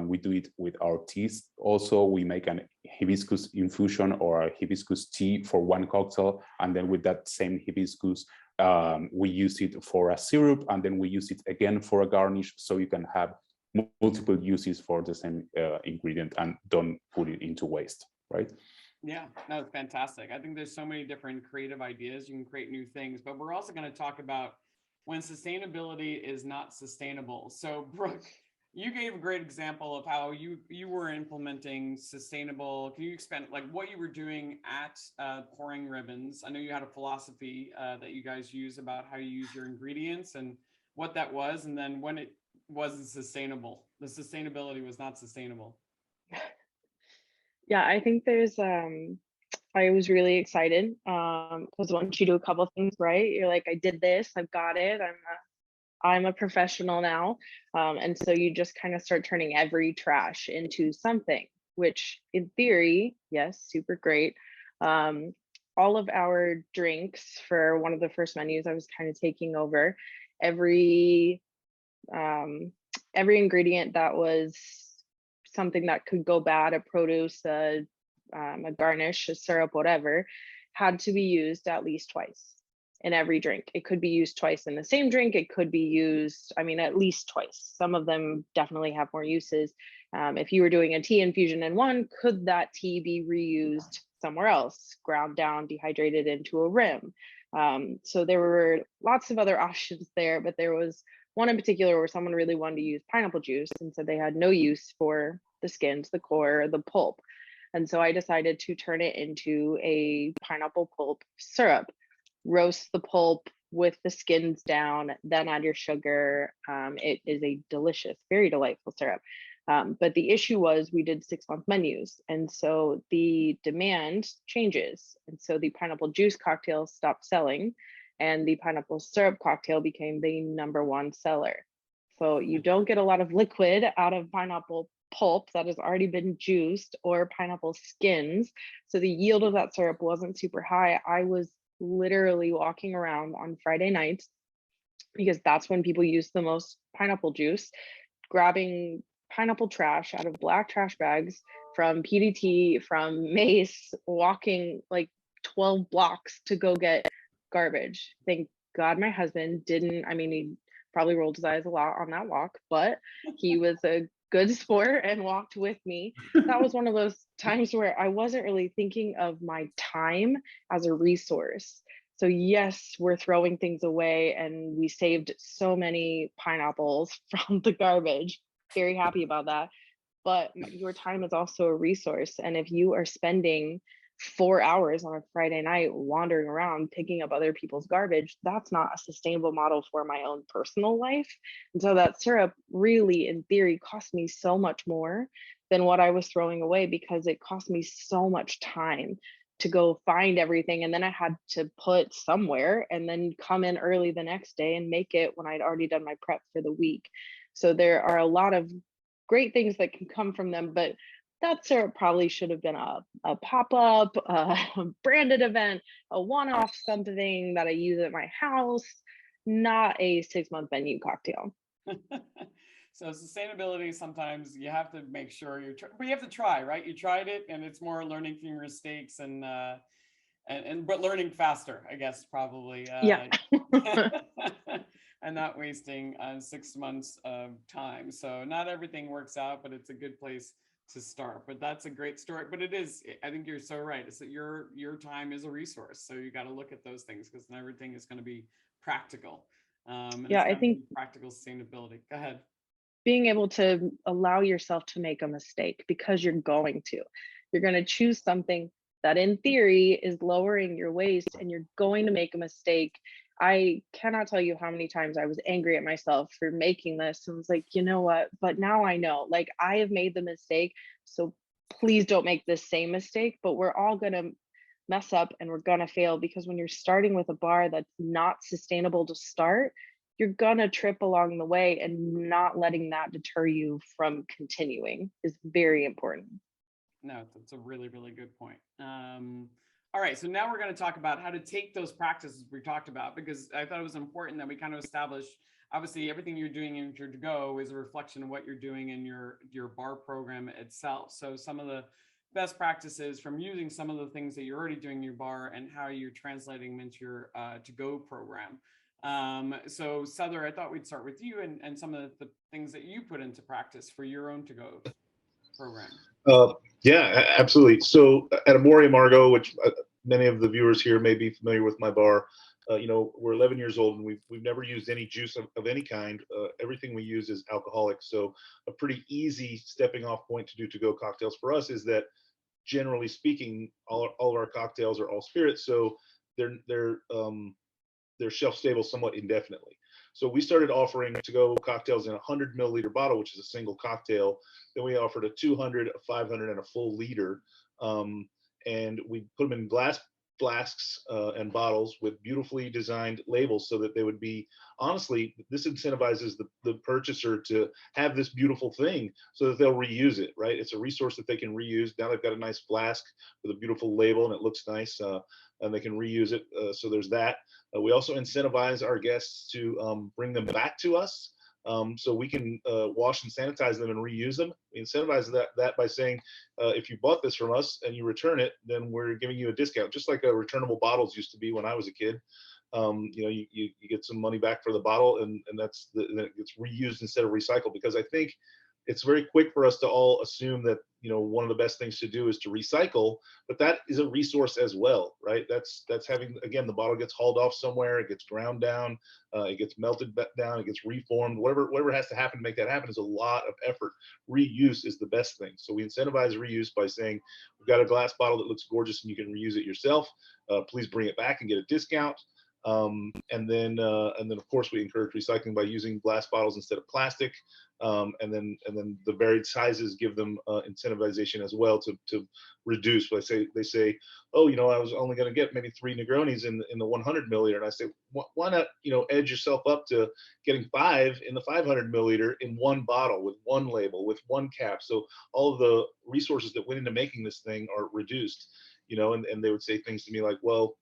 We do it with our teas. Also, we make an hibiscus infusion or a hibiscus tea for one cocktail, and then with that same hibiscus, we use it for a syrup, and then we use it again for a garnish, so you can have multiple uses for the same ingredient and don't put it into waste, right? Yeah, no, it's fantastic. I think there's so many different creative ideas. You can create new things, but we're also going to talk about when sustainability is not sustainable. So Brooke, you gave a great example of how you were implementing sustainable. Can you expand like what you were doing at Pouring Ribbons? I know you had a philosophy that you guys use about how you use your ingredients and what that was, and then when it wasn't sustainable, the sustainability was not sustainable. Yeah, I think there's I was really excited because once you do a couple of things right, you're like, I did this, I've got it, I'm a professional now. And so you just kind of start turning every trash into something, which in theory, yes, super great. All of our drinks for one of the first menus I was kind of taking over, every ingredient that was something that could go bad, a produce, a garnish, a syrup, whatever, had to be used at least twice in every drink. It could be used twice in the same drink. It could be used, I mean, at least twice. Some of them definitely have more uses. If you were doing a tea infusion in one, could that tea be reused somewhere else, ground down, dehydrated into a rim? So there were lots of other options there, but there was one in particular where someone really wanted to use pineapple juice and said they had no use for the skins, the core, the pulp. And so I decided to turn it into a pineapple pulp syrup. Roast the pulp with the skins down, then add your sugar. It is a delicious, very delightful syrup. But the issue was we did 6-month menus. And so the demand changes. And so the pineapple juice cocktail stopped selling and the pineapple syrup cocktail became the #1 seller. So you don't get a lot of liquid out of pineapple pulp that has already been juiced or pineapple skins. So the yield of that syrup wasn't super high. I was literally walking around on Friday nights because that's when people use the most pineapple juice, grabbing pineapple trash out of black trash bags from PDT, from Mace, walking like 12 blocks to go get garbage. Thank God my husband didn't, I mean, he probably rolled his eyes a lot on that walk, but he was a good sport and walked with me. That was one of those times where I wasn't really thinking of my time as a resource. So yes, we're throwing things away and we saved so many pineapples from the garbage. Very happy about that. But your time is also a resource. And if you are spending 4 hours on a Friday night wandering around picking up other people's garbage, that's not a sustainable model for my own personal life. And so that syrup really, in theory, cost me so much more than what I was throwing away because it cost me so much time to go find everything. And then I had to put somewhere and then come in early the next day and make it when I'd already done my prep for the week. So there are a lot of great things that can come from them, but that syrup probably should have been a pop-up, a branded event, a one-off something that I use at my house, not a 6-month menu cocktail. So sustainability, sometimes you have to make sure but you have to try, right? You tried it and it's more learning from your mistakes and but learning faster, I guess, probably. Yeah. And not wasting 6 months of time. So not everything works out, but it's a good place to start. But that's a great story. But it is, I think you're so right. It's that your time is a resource. So you got to look at those things because not everything is going to be practical. Yeah, I think practical sustainability. Go ahead. Being able to allow yourself to make a mistake because you're going to choose something that in theory is lowering your waste and you're going to make a mistake. I cannot tell you how many times I was angry at myself for making this and was like, you know what, but now I know, like I have made the mistake, so please don't make this same mistake. But we're all going to mess up and we're going to fail because when you're starting with a bar that's not sustainable to start, you're gonna trip along the way, and not letting that deter you from continuing is very important. No, that's a really, really good point. All right, so now we're going to talk about how to take those practices we talked about, because I thought it was important that we kind of establish, obviously everything you're doing in your to-go is a reflection of what you're doing in your bar program itself. So some of the best practices from using some of the things that you're already doing in your bar and how you're translating them into your to-go program. So Sother, I thought we'd start with you and some of the things that you put into practice for your own to-go program. Yeah, absolutely. So at Amoria Margot, which many of the viewers here may be familiar with my bar, you know, we're 11 years old and we've never used any juice of any kind. Everything we use is alcoholic. So a pretty easy stepping off point to do to-go cocktails for us is that, generally speaking, all of our cocktails are all spirits. So they're shelf stable somewhat indefinitely. So we started offering to-go cocktails in a 100 milliliter bottle, which is a single cocktail. Then we offered a 200, a 500, and a full liter. And we put them in glass flasks and bottles with beautifully designed labels so that they would be, honestly, this incentivizes the purchaser to have this beautiful thing so that they'll reuse it, right? It's a resource that they can reuse. Now they've got a nice flask with a beautiful label and it looks nice, and they can reuse it. So there's that. We also incentivize our guests to bring them back to us. So we can wash and sanitize them and reuse them. We incentivize that by saying, if you bought this from us and you return it, then we're giving you a discount, just like returnable bottles used to be when I was a kid. You know, you get some money back for the bottle, and then it gets reused instead of recycled. Because I think it's very quick for us to all assume that, you know, one of the best things to do is to recycle, but that is a resource as well, right? That's having, again, the bottle gets hauled off somewhere, it gets ground down, it gets melted down, it gets reformed, whatever has to happen to make that happen is a lot of effort. Reuse is the best thing. So we incentivize reuse by saying, we've got a glass bottle that looks gorgeous and you can reuse it yourself. Please bring it back and get a discount. And then of course we encourage recycling by using glass bottles instead of plastic. And then the varied sizes give them incentivization as well to reduce. They say, oh, you know, I was only going to get maybe 3 Negronis in the 100 milliliter, and I say, why not, you know, edge yourself up to getting 5 in the 500 milliliter in one bottle with one label with one cap. So all of the resources that went into making this thing are reduced, you know. And they would say things to me like, well,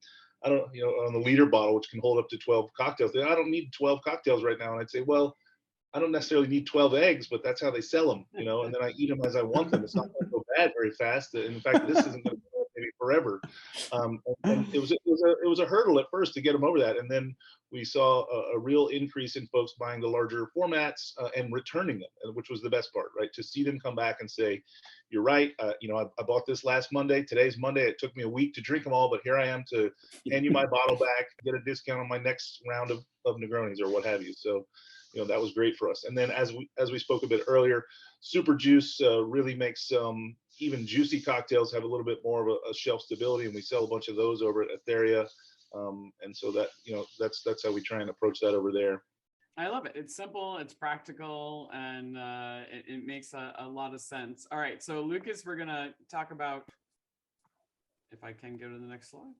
I don't, you know, on the liter bottle, which can hold up to 12 cocktails, I don't need 12 cocktails right now. And I'd say, well, I don't necessarily need 12 eggs, but that's how they sell them, you know, and then I eat them as I want them. It's not going to go bad very fast. In fact, this isn't going to go maybe forever. And it was a hurdle at first to get them over that. And then we saw a real increase in folks buying the larger formats and returning them, which was the best part, right? To see them come back and say, you're right. You know, I bought this last Monday. Today's Monday. It took me a week to drink them all, but here I am to hand you my bottle back, get a discount on my next round of Negronis or what have you. So, you know, that was great for us. And then as we spoke a bit earlier, super juice really makes even juicy cocktails have a little bit more of a shelf stability, and we sell a bunch of those over at Etheria. And so that, you know, that's how we try and approach that over there. I love it. It's simple, it's practical, and it makes a lot of sense. All right, so Lucas, we're gonna talk about, if I can go to the next slide,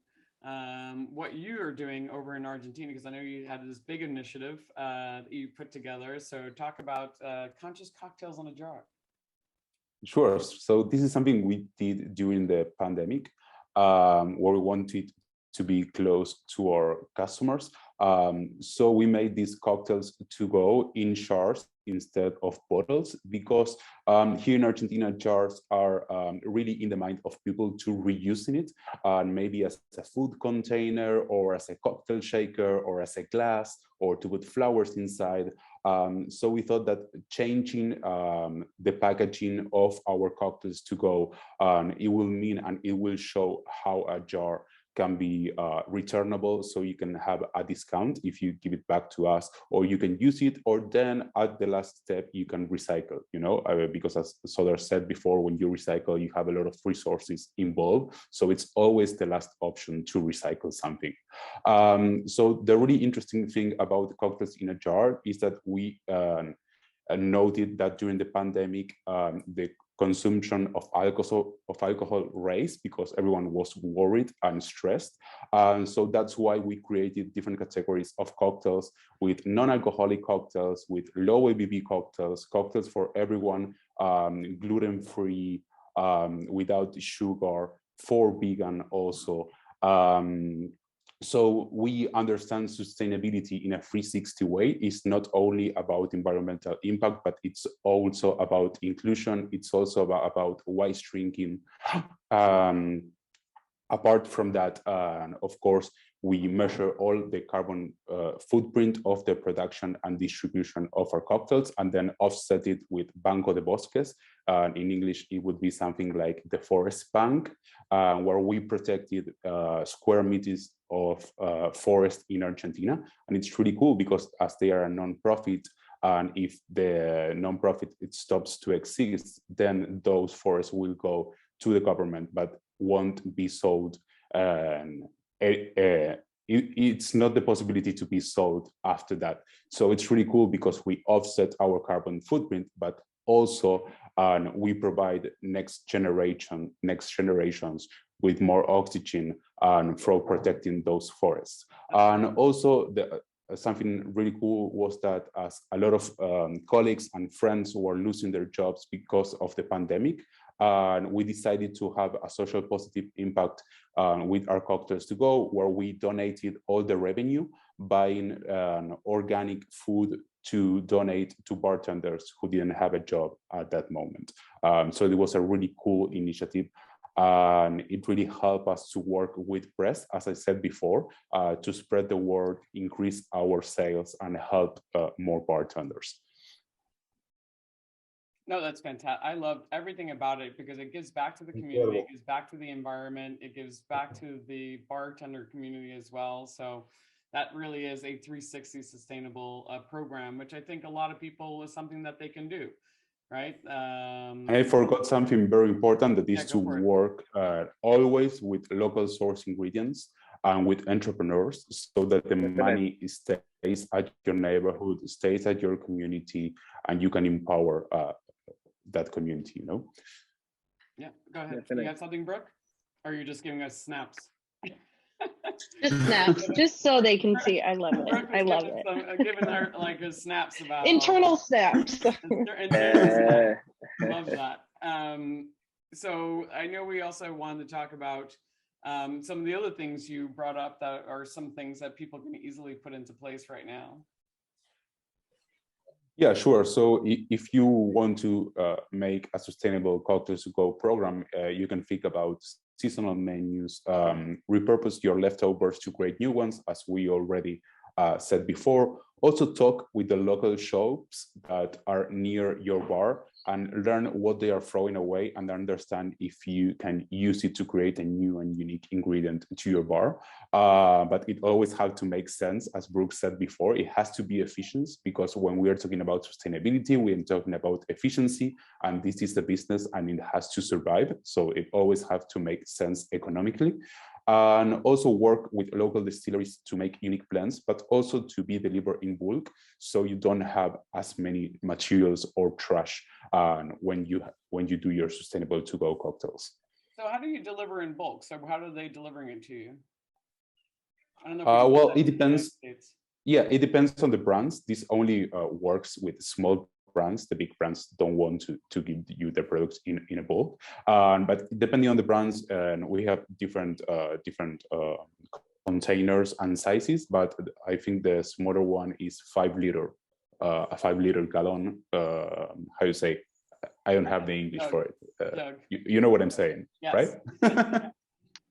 what you are doing over in Argentina, because I know you had this big initiative that you put together. So talk about conscious cocktails on a jar. Sure. So this is something we did during the pandemic, where we wanted to be close to our customers. So we made these cocktails to go in jars instead of bottles, because here in Argentina, jars are really in the mind of people to reusing it, maybe as a food container or as a cocktail shaker or as a glass, or to put flowers inside. So we thought that changing the packaging of our cocktails to go, it will mean and it will show how a jar can be returnable, so you can have a discount if you give it back to us, or you can use it, or then at the last step you can recycle, you know, because as Sother said before, when you recycle you have a lot of resources involved, so it's always the last option to recycle something. So the really interesting thing about cocktails in a jar is that we noted that during the pandemic the consumption of alcohol raised because everyone was worried and stressed. So that's why we created different categories of cocktails, with non-alcoholic cocktails, with low ABV cocktails, cocktails for everyone, gluten-free, without sugar, for vegan also. So we understand sustainability in a 360 way. It's not only about environmental impact, but it's also about inclusion. It's also about wise drinking. Apart from that, of course, we measure all the carbon footprint of the production and distribution of our cocktails, and then offset it with Banco de Bosques. In English, it would be something like the Forest Bank, where we protected square meters of forest in Argentina. And it's really cool because as they are a non-profit, and if the non-profit it stops to exist, then those forests will go to the government, but won't be sold. It's not the possibility to be sold after that. So it's really cool because we offset our carbon footprint, but also we provide next generations with more oxygen for protecting those forests. And also something really cool was that as a lot of colleagues and friends were losing their jobs because of the pandemic, and we decided to have a social positive impact with our cocktails to go, where we donated all the revenue buying organic food to donate to bartenders who didn't have a job at that moment. So it was a really cool initiative. And it really helped us to work with press, as I said before, to spread the word, increase our sales, and help more bartenders. No, that's fantastic. I loved everything about it because it gives back to the community, it gives back to the environment, it gives back to the bartender community as well. So that really is a 360 sustainable program, which I think a lot of people is something that they can do, right? I forgot something very important, that is to work always with local source ingredients and with entrepreneurs, so that the money stays at your neighborhood, stays at your community, and you can empower that community, you know? Yeah, go ahead. You got something, Brooke? Or are you just giving us snaps? Just snaps, just so they can see. I love it. I love it. Giving her like a snaps about internal snaps. Internal snaps. Love that. So I know we also wanted to talk about some of the other things you brought up that are some things that people can easily put into place right now. Yeah, sure. So if you want to make a sustainable cocktails to go program, you can think about seasonal menus, repurpose your leftovers to create new ones, as we already said before. Also talk with the local shops that are near your bar and learn what they are throwing away, and understand if you can use it to create a new and unique ingredient to your bar. But it always has to make sense, as Brooke said before. It has to be efficient, because when we are talking about sustainability, we are talking about efficiency, and this is the business and it has to survive. So it always has to make sense economically. And also work with local distilleries to make unique blends, but also to be delivered in bulk, so you don't have as many materials or trash when you do your sustainable to-go cocktails. So how do you deliver in bulk? So how are they delivering it to you? I don't know. Well, it depends. Yeah, it depends on the brands. This only works with small brands. The big brands don't want to give you the products in a bulk. But depending on the brands, we have different containers and sizes. But I think the smaller one is 5 liter, a 5 liter gallon. How you say? I don't have the English for it. You know what I'm saying, yes. Right?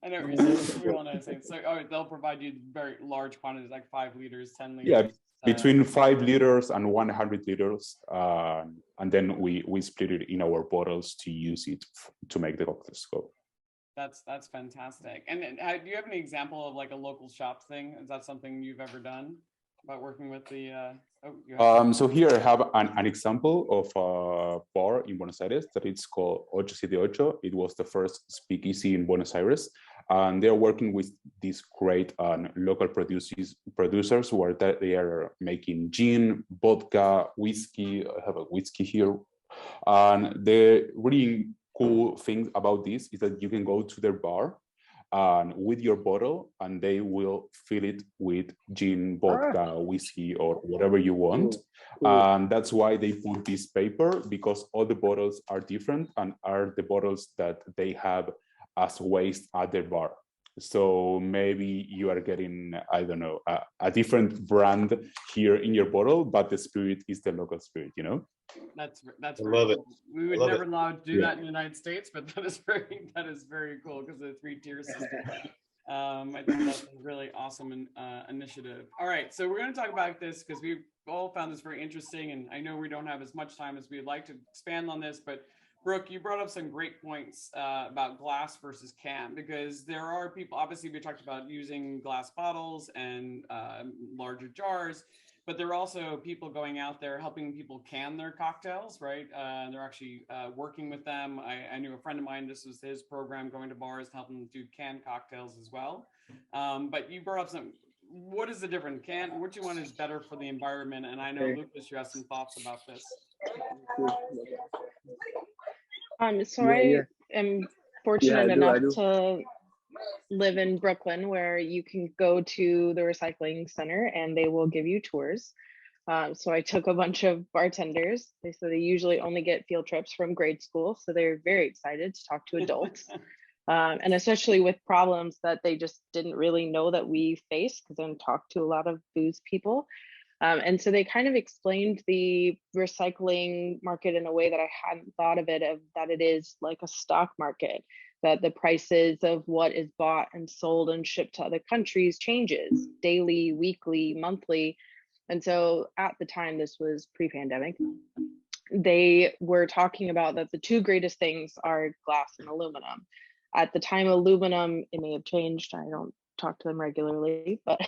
I know what you're saying. We all know what I'm saying. So they'll provide you very large quantities, like 5 liters, 10 liters. Yeah, between 5 liters and 100 liters. And then we split it in our bottles to use it to make the cocktails go. That's fantastic. And do you have any example of like a local shop thing? Is that something you've ever done about working with the? So here I have an example of a bar in Buenos Aires that it's called 878. It was the first speakeasy in Buenos Aires, and they're working with these great local producers where they are making gin, vodka, whiskey. I have a whiskey here, and the really cool thing about this is that you can go to their bar with your bottle, and they will fill it with gin, vodka, whiskey, or whatever you want. And that's why they put this paper, because all the bottles are different and are the bottles that they have as waste at their bar. So maybe you are getting, I don't know, a different brand here in your bottle, but the spirit is the local spirit, you know? That's I very love it. cool. We would Love never it. allow to do Yeah. that in the United States, but that is very cool because of the 3-tier system. I think that's a really awesome initiative. All right, so we're going to talk about this because we've all found this very interesting, and I know we don't have as much time as we'd like to expand on this, but Brooke, you brought up some great points about glass versus can, because there are people, obviously we talked about using glass bottles and larger jars, but there are also people going out there helping people can their cocktails, right? They're actually working with them. I knew a friend of mine, this was his program, going to bars and helping them do canned cocktails as well. But you brought up some, what is the difference? What you want is better for the environment? And I know, Lucas, you have some thoughts about this. So Yeah. I am Yeah, fortunate I do. enough to live in Brooklyn, where you can go to the recycling center and they will give you tours. So I took a bunch of bartenders. They said they usually only get field trips from grade school, so they're very excited to talk to adults, and especially with problems that they just didn't really know that we face, because I talked to a lot of booze people. And so they kind of explained the recycling market in a way that I hadn't thought of it, of that it is like a stock market, that the prices of what is bought and sold and shipped to other countries changes daily, weekly, monthly. And so at the time, this was pre-pandemic, they were talking about that the two greatest things are glass and aluminum. At the time, aluminum, it may have changed, I don't talk to them regularly, but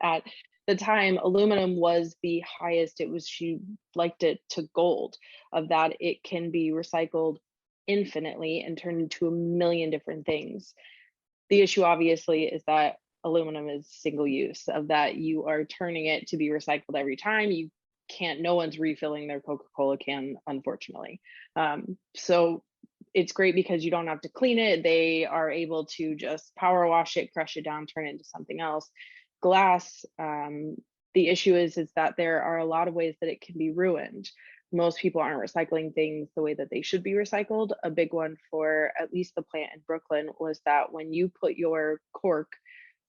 at the time, aluminum was the highest. It was, she liked it to gold, of that it can be recycled infinitely and turned into a million different things. The issue obviously is that aluminum is single use, of that you are turning it to be recycled every time. You can't, no one's refilling their Coca-Cola can, unfortunately. So it's great because you don't have to clean it. They are able to just power wash it, crush it down, turn it into something else. Glass, the issue is that there are a lot of ways that it can be ruined. Most people aren't recycling things the way that they should be recycled. A big one for at least the plant in Brooklyn was that when you put your cork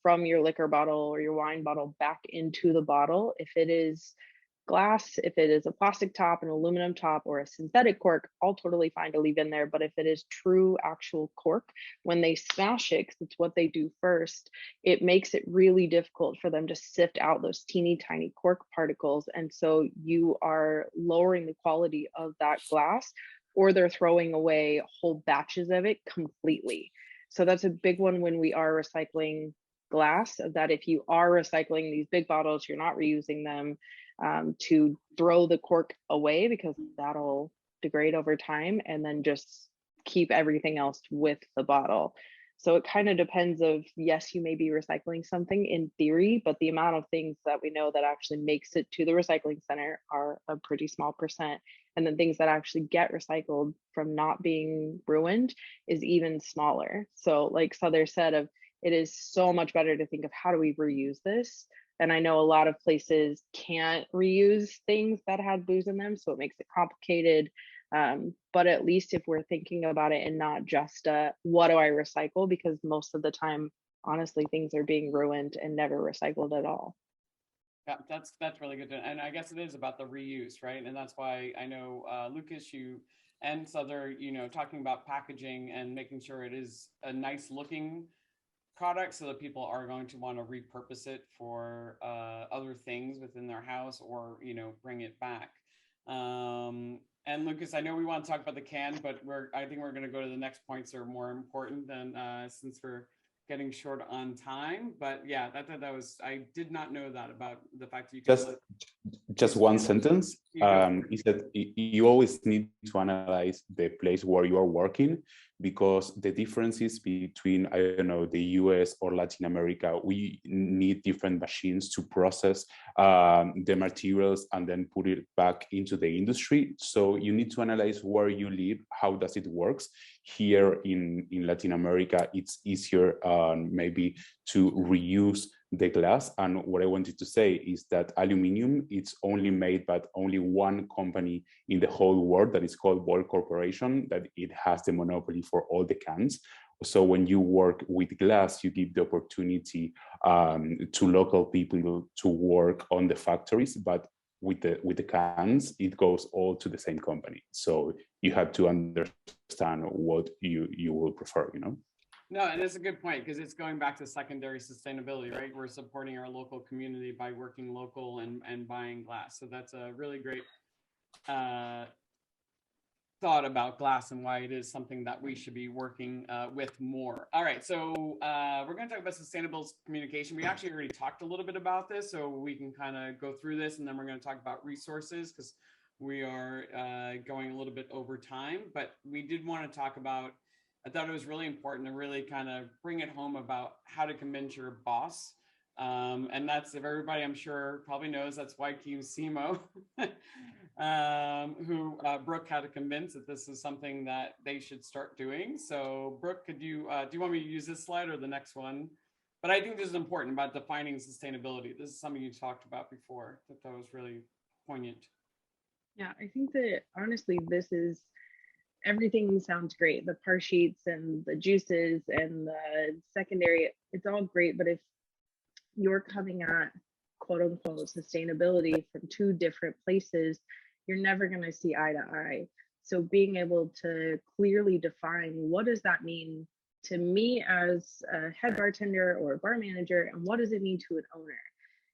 from your liquor bottle or your wine bottle back into the bottle, if it is glass, if it is a plastic top, an aluminum top, or a synthetic cork, all totally fine to leave in there. But if it is true actual cork, when they smash it, because it's what they do first, it makes it really difficult for them to sift out those teeny tiny cork particles. And so you are lowering the quality of that glass, or they're throwing away whole batches of it completely. So that's a big one when we are recycling glass, that if you are recycling these big bottles, you're not reusing them, to throw the cork away, because that'll degrade over time, and then just keep everything else with the bottle. So it kind of depends of, yes, you may be recycling something in theory, but the amount of things that we know that actually makes it to the recycling center are a pretty small percent. And then things that actually get recycled from not being ruined is even smaller. So like Sother said, of it is so much better to think of how do we reuse this. And I know a lot of places can't reuse things that had booze in them, so it makes it complicated. But at least if we're thinking about it and not just what do I recycle, because most of the time, honestly, things are being ruined and never recycled at all. Yeah, that's really good. And I guess it is about the reuse, right? And that's why I know Lucas, you and Sother, talking about packaging and making sure it is a nice looking product, so that people are going to want to repurpose it for other things within their house, or bring it back. And Lucas, I know we want to talk about the can, but I think we're going to go to the next points that are more important than since we're getting short on time. But yeah, that was, I did not know that about the fact that you can just one sentence is that you always need to analyze the place where you are working, because the differences between, I don't know, the US or Latin America, we need different machines to process the materials and then put it back into the industry. So you need to analyze where you live, how does it works. Here in Latin America, it's easier maybe to reuse the glass. And what I wanted to say is that aluminum, it's only made by only one company in the whole world, that is called Ball Corporation, that it has the monopoly for all the cans. So when you work with glass, you give the opportunity to local people to work on the factories, but with the cans, it goes all to the same company. So you have to understand what you will prefer, you know? No, and it's a good point, because it's going back to secondary sustainability, right? We're supporting our local community by working local and buying glass. So that's a really great thought about glass and why it is something that we should be working with more. All right, so we're going to talk about sustainable communication. We actually already talked a little bit about this, so we can kind of go through this, and then we're going to talk about resources, because we are going a little bit over time. But we did want to talk about, I thought it was really important to really kind of bring it home about how to convince your boss. And that's, if everybody I'm sure probably knows, that's YQ Simo, who Brooke had to convince that this is something that they should start doing. So Brooke, could you, do you want me to use this slide or the next one? But I think this is important about defining sustainability. This is something you talked about before that was really poignant. Yeah, I think that honestly, this is, everything sounds great. The par sheets and the juices and the secondary, it's all great. But if you're coming at quote unquote sustainability from two different places, you're never going to see eye to eye. So being able to clearly define, what does that mean to me as a head bartender or a bar manager, and what does it mean to an owner?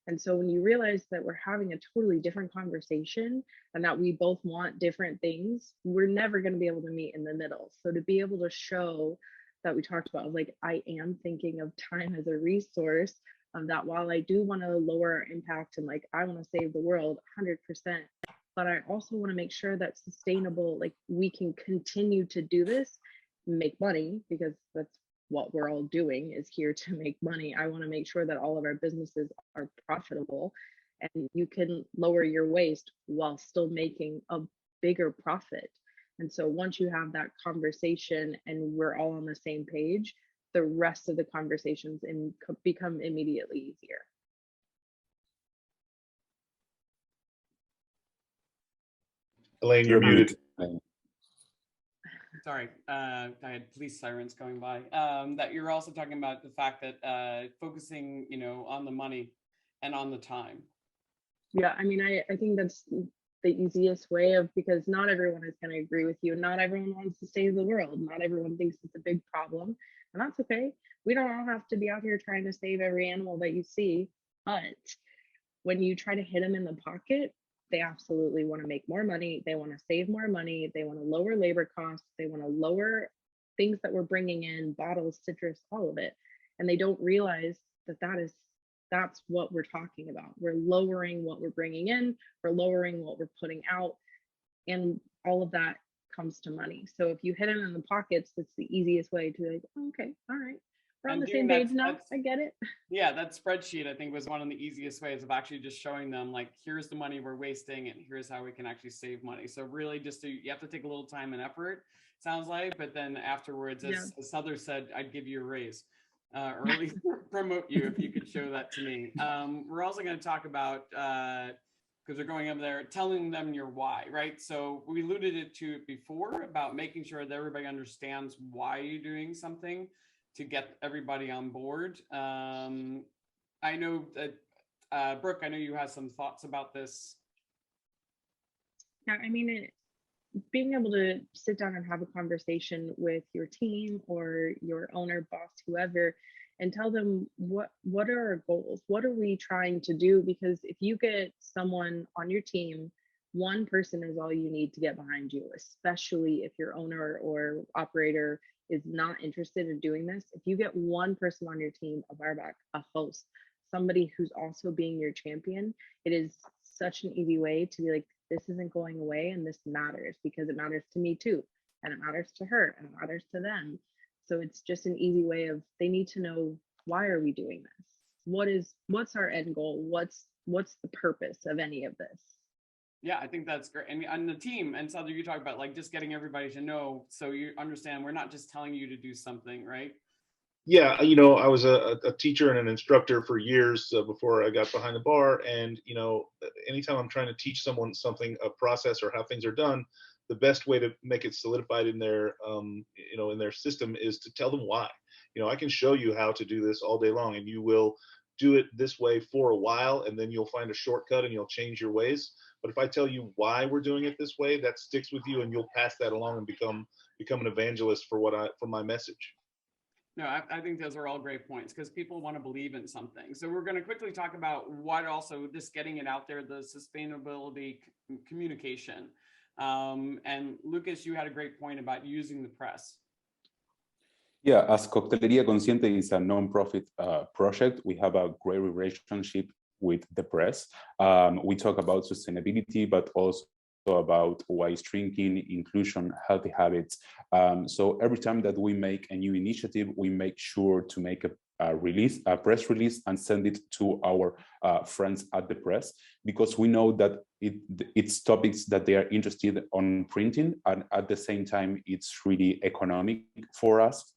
And so when you realize that we're having a totally different conversation and that we both want different things, we're never going to be able to meet in the middle. So to be able to show that, we talked about, like, I am thinking of time as a resource, that while I do want to lower our impact and like I want to save the world 100%, but I also want to make sure that sustainable, like we can continue to do this, make money, because that's what we're all doing, is here to make money. I want to make sure that all of our businesses are profitable, and you can lower your waste while still making a bigger profit. And so once you have that conversation and we're all on the same page, the rest of the conversations become immediately easier. Elayne, you're muted. Sorry, I had police sirens going by. That you're also talking about the fact that focusing, you know, on the money and on the time. Yeah, I mean, I think that's the easiest way of, because not everyone is going to agree with you. Not everyone wants to save the world. Not everyone thinks it's a big problem, and that's okay. We don't all have to be out here trying to save every animal that you see, but when you try to hit them in the pocket, they absolutely want to make more money. They want to save more money. They want to lower labor costs. They want to lower things that we're bringing in, bottles, citrus, all of it. And they don't realize that that's what we're talking about. We're lowering what we're bringing in. We're lowering what we're putting out. And all of that comes to money. So if you hit them in the pockets, that's the easiest way to like, oh, okay, all right, we're on the same page now. I get it. Yeah, that spreadsheet I think was one of the easiest ways of actually just showing them, like, here's the money we're wasting and here's how we can actually save money. So really just you have to take a little time and effort, sounds like, but then afterwards, as Sother said, I'd give you a raise. Or at least promote you if you could show that to me. We're also going to talk about, because we're going up there, telling them your why, right? So we alluded to it before about making sure that everybody understands why you're doing something to get everybody on board. I know that, Brooke, I know you have some thoughts about this. Yeah, I mean, being able to sit down and have a conversation with your team or your owner, boss, whoever, and tell them what are our goals? What are we trying to do? Because if you get someone on your team, one person is all you need to get behind you, especially if your owner or operator is not interested in doing this. If you get one person on your team, a barback, a host, somebody who's also being your champion, it is such an easy way to be like, this isn't going away and this matters, because it matters to me too, and it matters to her, and it matters to them. So it's just an easy way of, they need to know, why are we doing this? What's our end goal? What's the purpose of any of this? Yeah, I think that's great. And on the team, and Sother, you talk about like just getting everybody to know, so you understand we're not just telling you to do something, right? Yeah, you know, I was a teacher and an instructor for years before I got behind the bar. And, you know, anytime I'm trying to teach someone something, a process or how things are done, the best way to make it solidified in their, in their system is to tell them why. I can show you how to do this all day long, and you will do it this way for a while, and then you'll find a shortcut and you'll change your ways. But if I tell you why we're doing it this way, that sticks with you, and you'll pass that along and become an evangelist for my message. No, I think those are all great points, because people want to believe in something. So we're going to quickly talk about what also just getting it out there, the sustainability communication. And Lucas, you had a great point about using the press. Yeah, as Coctelería Consciente is a non-profit project, we have a great relationship with the press. We talk about sustainability, but also about wise drinking, inclusion, healthy habits. So every time that we make a new initiative, we make sure to make a press release, and send it to our friends at the press, because we know that it's topics that they are interested on printing, and at the same time, it's really economic for us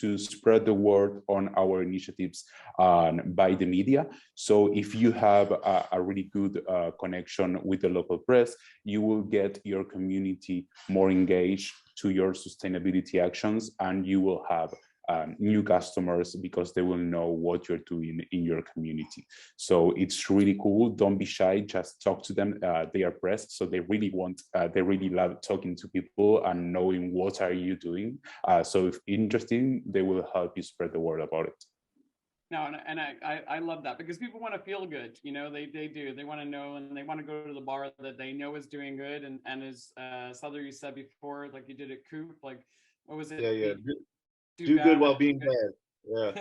to spread the word on our initiatives by the media. So if you have a really good connection with the local press, you will get your community more engaged to your sustainability actions, and you will have new customers because they will know what you're doing in your community. So it's really cool. Don't be shy, just talk to them. They are pressed, so they really love talking to people and knowing what are you doing. So if interesting, they will help you spread the word about it. No, and I love that, because people want to feel good. They do. They want to know, and they want to go to the bar that they know is doing good. And as Sother, you said before, like you did at Coop, like, what was it? Yeah. Do good while being bad. Yeah.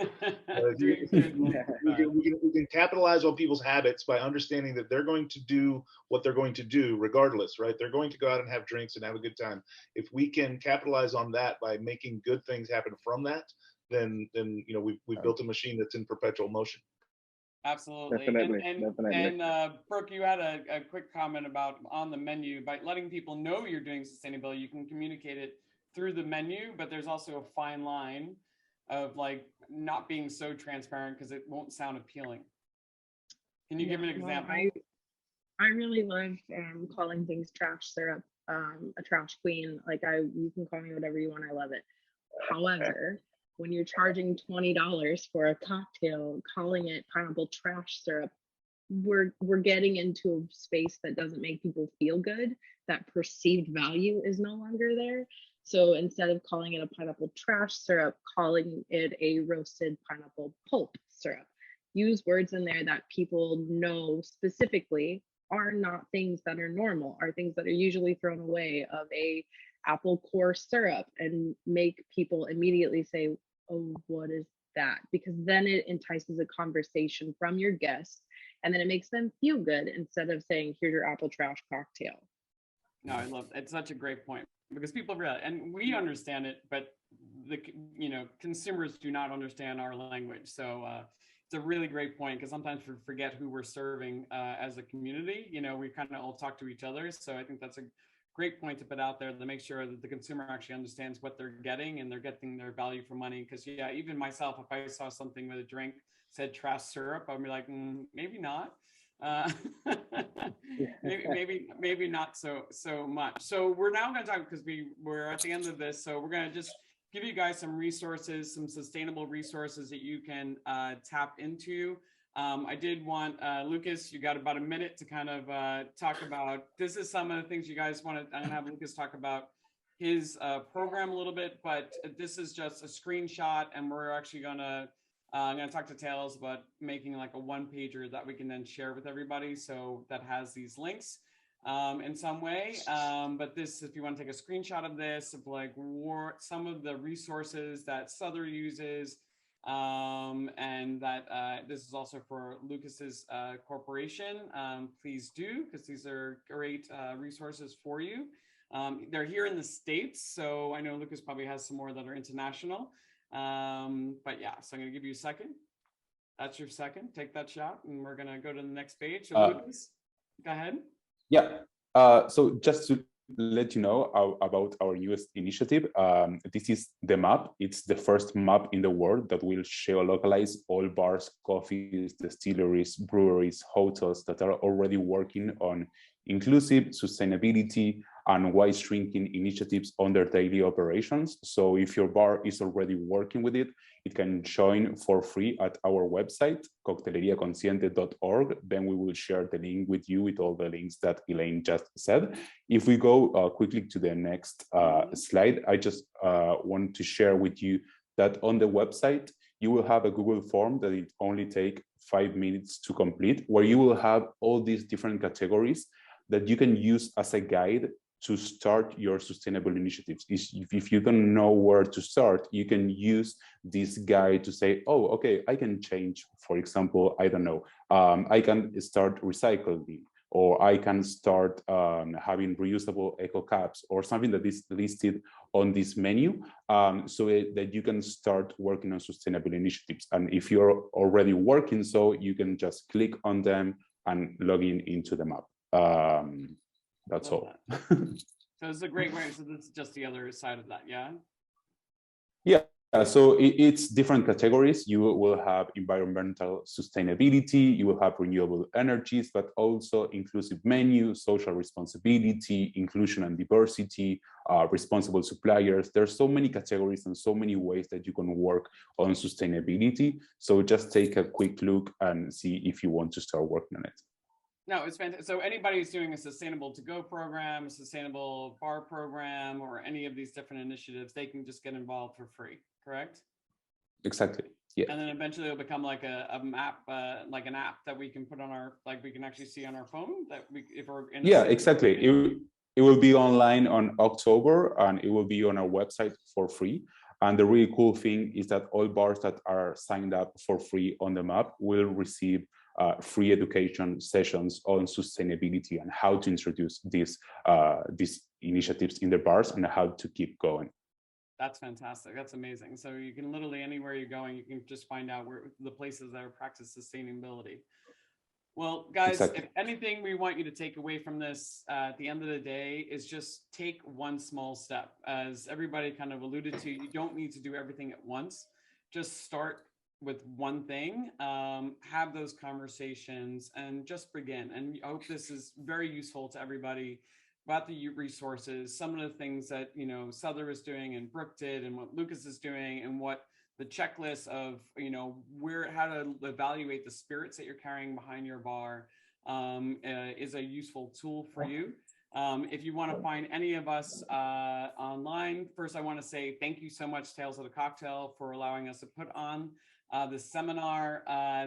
We can capitalize on people's habits by understanding that they're going to do what they're going to do regardless, right? They're going to go out and have drinks and have a good time. If we can capitalize on that by making good things happen from that, then we've built a machine that's in perpetual motion. Absolutely. Definitely. And Brooke, you had a quick comment about on the menu, by letting people know you're doing sustainability, you can communicate it through the menu, but there's also a fine line of like not being so transparent because it won't sound appealing. Can you give an example? I really love calling things trash syrup, a trash queen. Like you can call me whatever you want. I love it. However, when you're charging $20 for a cocktail, calling it pineapple trash syrup, we're getting into a space that doesn't make people feel good. That perceived value is no longer there. So instead of calling it a pineapple trash syrup, calling it a roasted pineapple pulp syrup. Use words in there that people know specifically are not things that are normal, are things that are usually thrown away, of a apple core syrup, and make people immediately say, oh, what is that? Because then it entices a conversation from your guests, and then it makes them feel good instead of saying, here's your apple trash cocktail. No, I love it. It's such a great point, because people realize, and we understand it, but the consumers do not understand our language. So it's a really great point, because sometimes we forget who we're serving as a community. We kind of all talk to each other. So I think that's a great point to put out there, to make sure that the consumer actually understands what they're getting, and they're getting their value for money. Because yeah, even myself, if I saw something with a drink said trash syrup, I'd be like, maybe not. Maybe not so much. So we're now going to talk, because we're at the end of this. So we're going to just give you guys some resources, some sustainable resources that you can tap into. I did want Lucas, you got about a minute to kind of talk about, this is some of the things you guys want to, I'm gonna have Lucas talk about his program a little bit, but this is just a screenshot, and we're actually gonna, I'm gonna talk to Tails about making like a one-pager that we can then share with everybody. So that has these links in some way. But this, if you want to take a screenshot of this, of like some of the resources that Sother uses, and that this is also for Lucas's corporation. Please do, because these are great resources for you. They're here in the States, so I know Lucas probably has some more that are international. But yeah, so I'm going to give you a second. That's your second. Take that shot, and we're going to go to the next page. So Lucas, go ahead. Yeah. So just to let you know about our newest initiative. This is the map. It's the first map in the world that will geolocalize all bars, coffees, distilleries, breweries, hotels that are already working on inclusive sustainability, and wise drinking initiatives on their daily operations. So if your bar is already working with it, it can join for free at our website, cocteleriaconsciente.org. Then we will share the link with you with all the links that Elayne just said. If we go quickly to the next slide, I just want to share with you that on the website, you will have a Google form that it only takes 5 minutes to complete, where you will have all these different categories that you can use as a guide to start your sustainable initiatives. If you don't know where to start, you can use this guide to say, oh, okay, I can change, for example, I don't know, I can start recycling, or I can start having reusable eco caps, or something that is listed on this menu, so that you can start working on sustainable initiatives. And if you're already working, so you can just click on them and log into the map. That's all. So it's a great way. So that's just the other side of that, yeah? Yeah. So it's different categories. You will have environmental sustainability, you will have renewable energies, but also inclusive menu, social responsibility, inclusion and diversity, responsible suppliers. There's so many categories and so many ways that you can work on sustainability. So just take a quick look and see if you want to start working on it. No, it's fantastic. So anybody who's doing a sustainable to-go program, a sustainable bar program, or any of these different initiatives, they can just get involved for free, correct? Exactly. Yeah. And then eventually it'll become like a map, like an app that we can put on our, like we can actually see on our phone that we, if we're in. Yeah, exactly. It will be online on October, and it will be on our website for free. And the really cool thing is that all bars that are signed up for free on the map will receive free education sessions on sustainability and how to introduce these initiatives in the bars and how to keep going. That's fantastic. That's amazing. So you can literally, anywhere you're going, you can just find out where the places that are practice sustainability. Well, guys, Exactly. If anything we want you to take away from this at the end of the day is just take one small step. As everybody kind of alluded to, you don't need to do everything at once. Just start with one thing, have those conversations and just begin. And I hope this is very useful to everybody about the resources, some of the things that, you know, Sother is doing and Brooke did and what Lucas is doing and what the checklist of, you know, how to evaluate the spirits that you're carrying behind your bar is a useful tool for you. If you want to find any of us online, first I want to say thank you so much, Tales of the Cocktail, for allowing us to put on this seminar.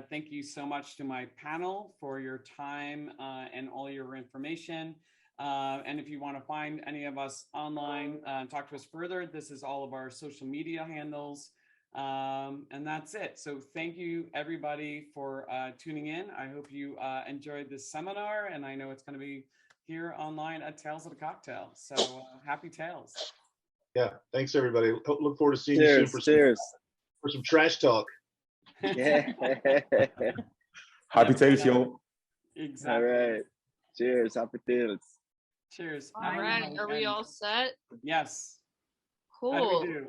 Thank you so much to my panel for your time and all your information. And if you want to find any of us online and talk to us further, this is all of our social media handles. And that's it. So thank you everybody for tuning in. I hope you enjoyed this seminar, and I know it's going to be here online at Tales of the Cocktail. So happy Tales. Yeah, thanks everybody. Look forward to seeing you soon for some trash talk. Yeah. Happy Tales, y'all. Exactly. All right. Cheers. Happy Tales. Cheers. All right. Are we all set? Yes. Cool. How do we do?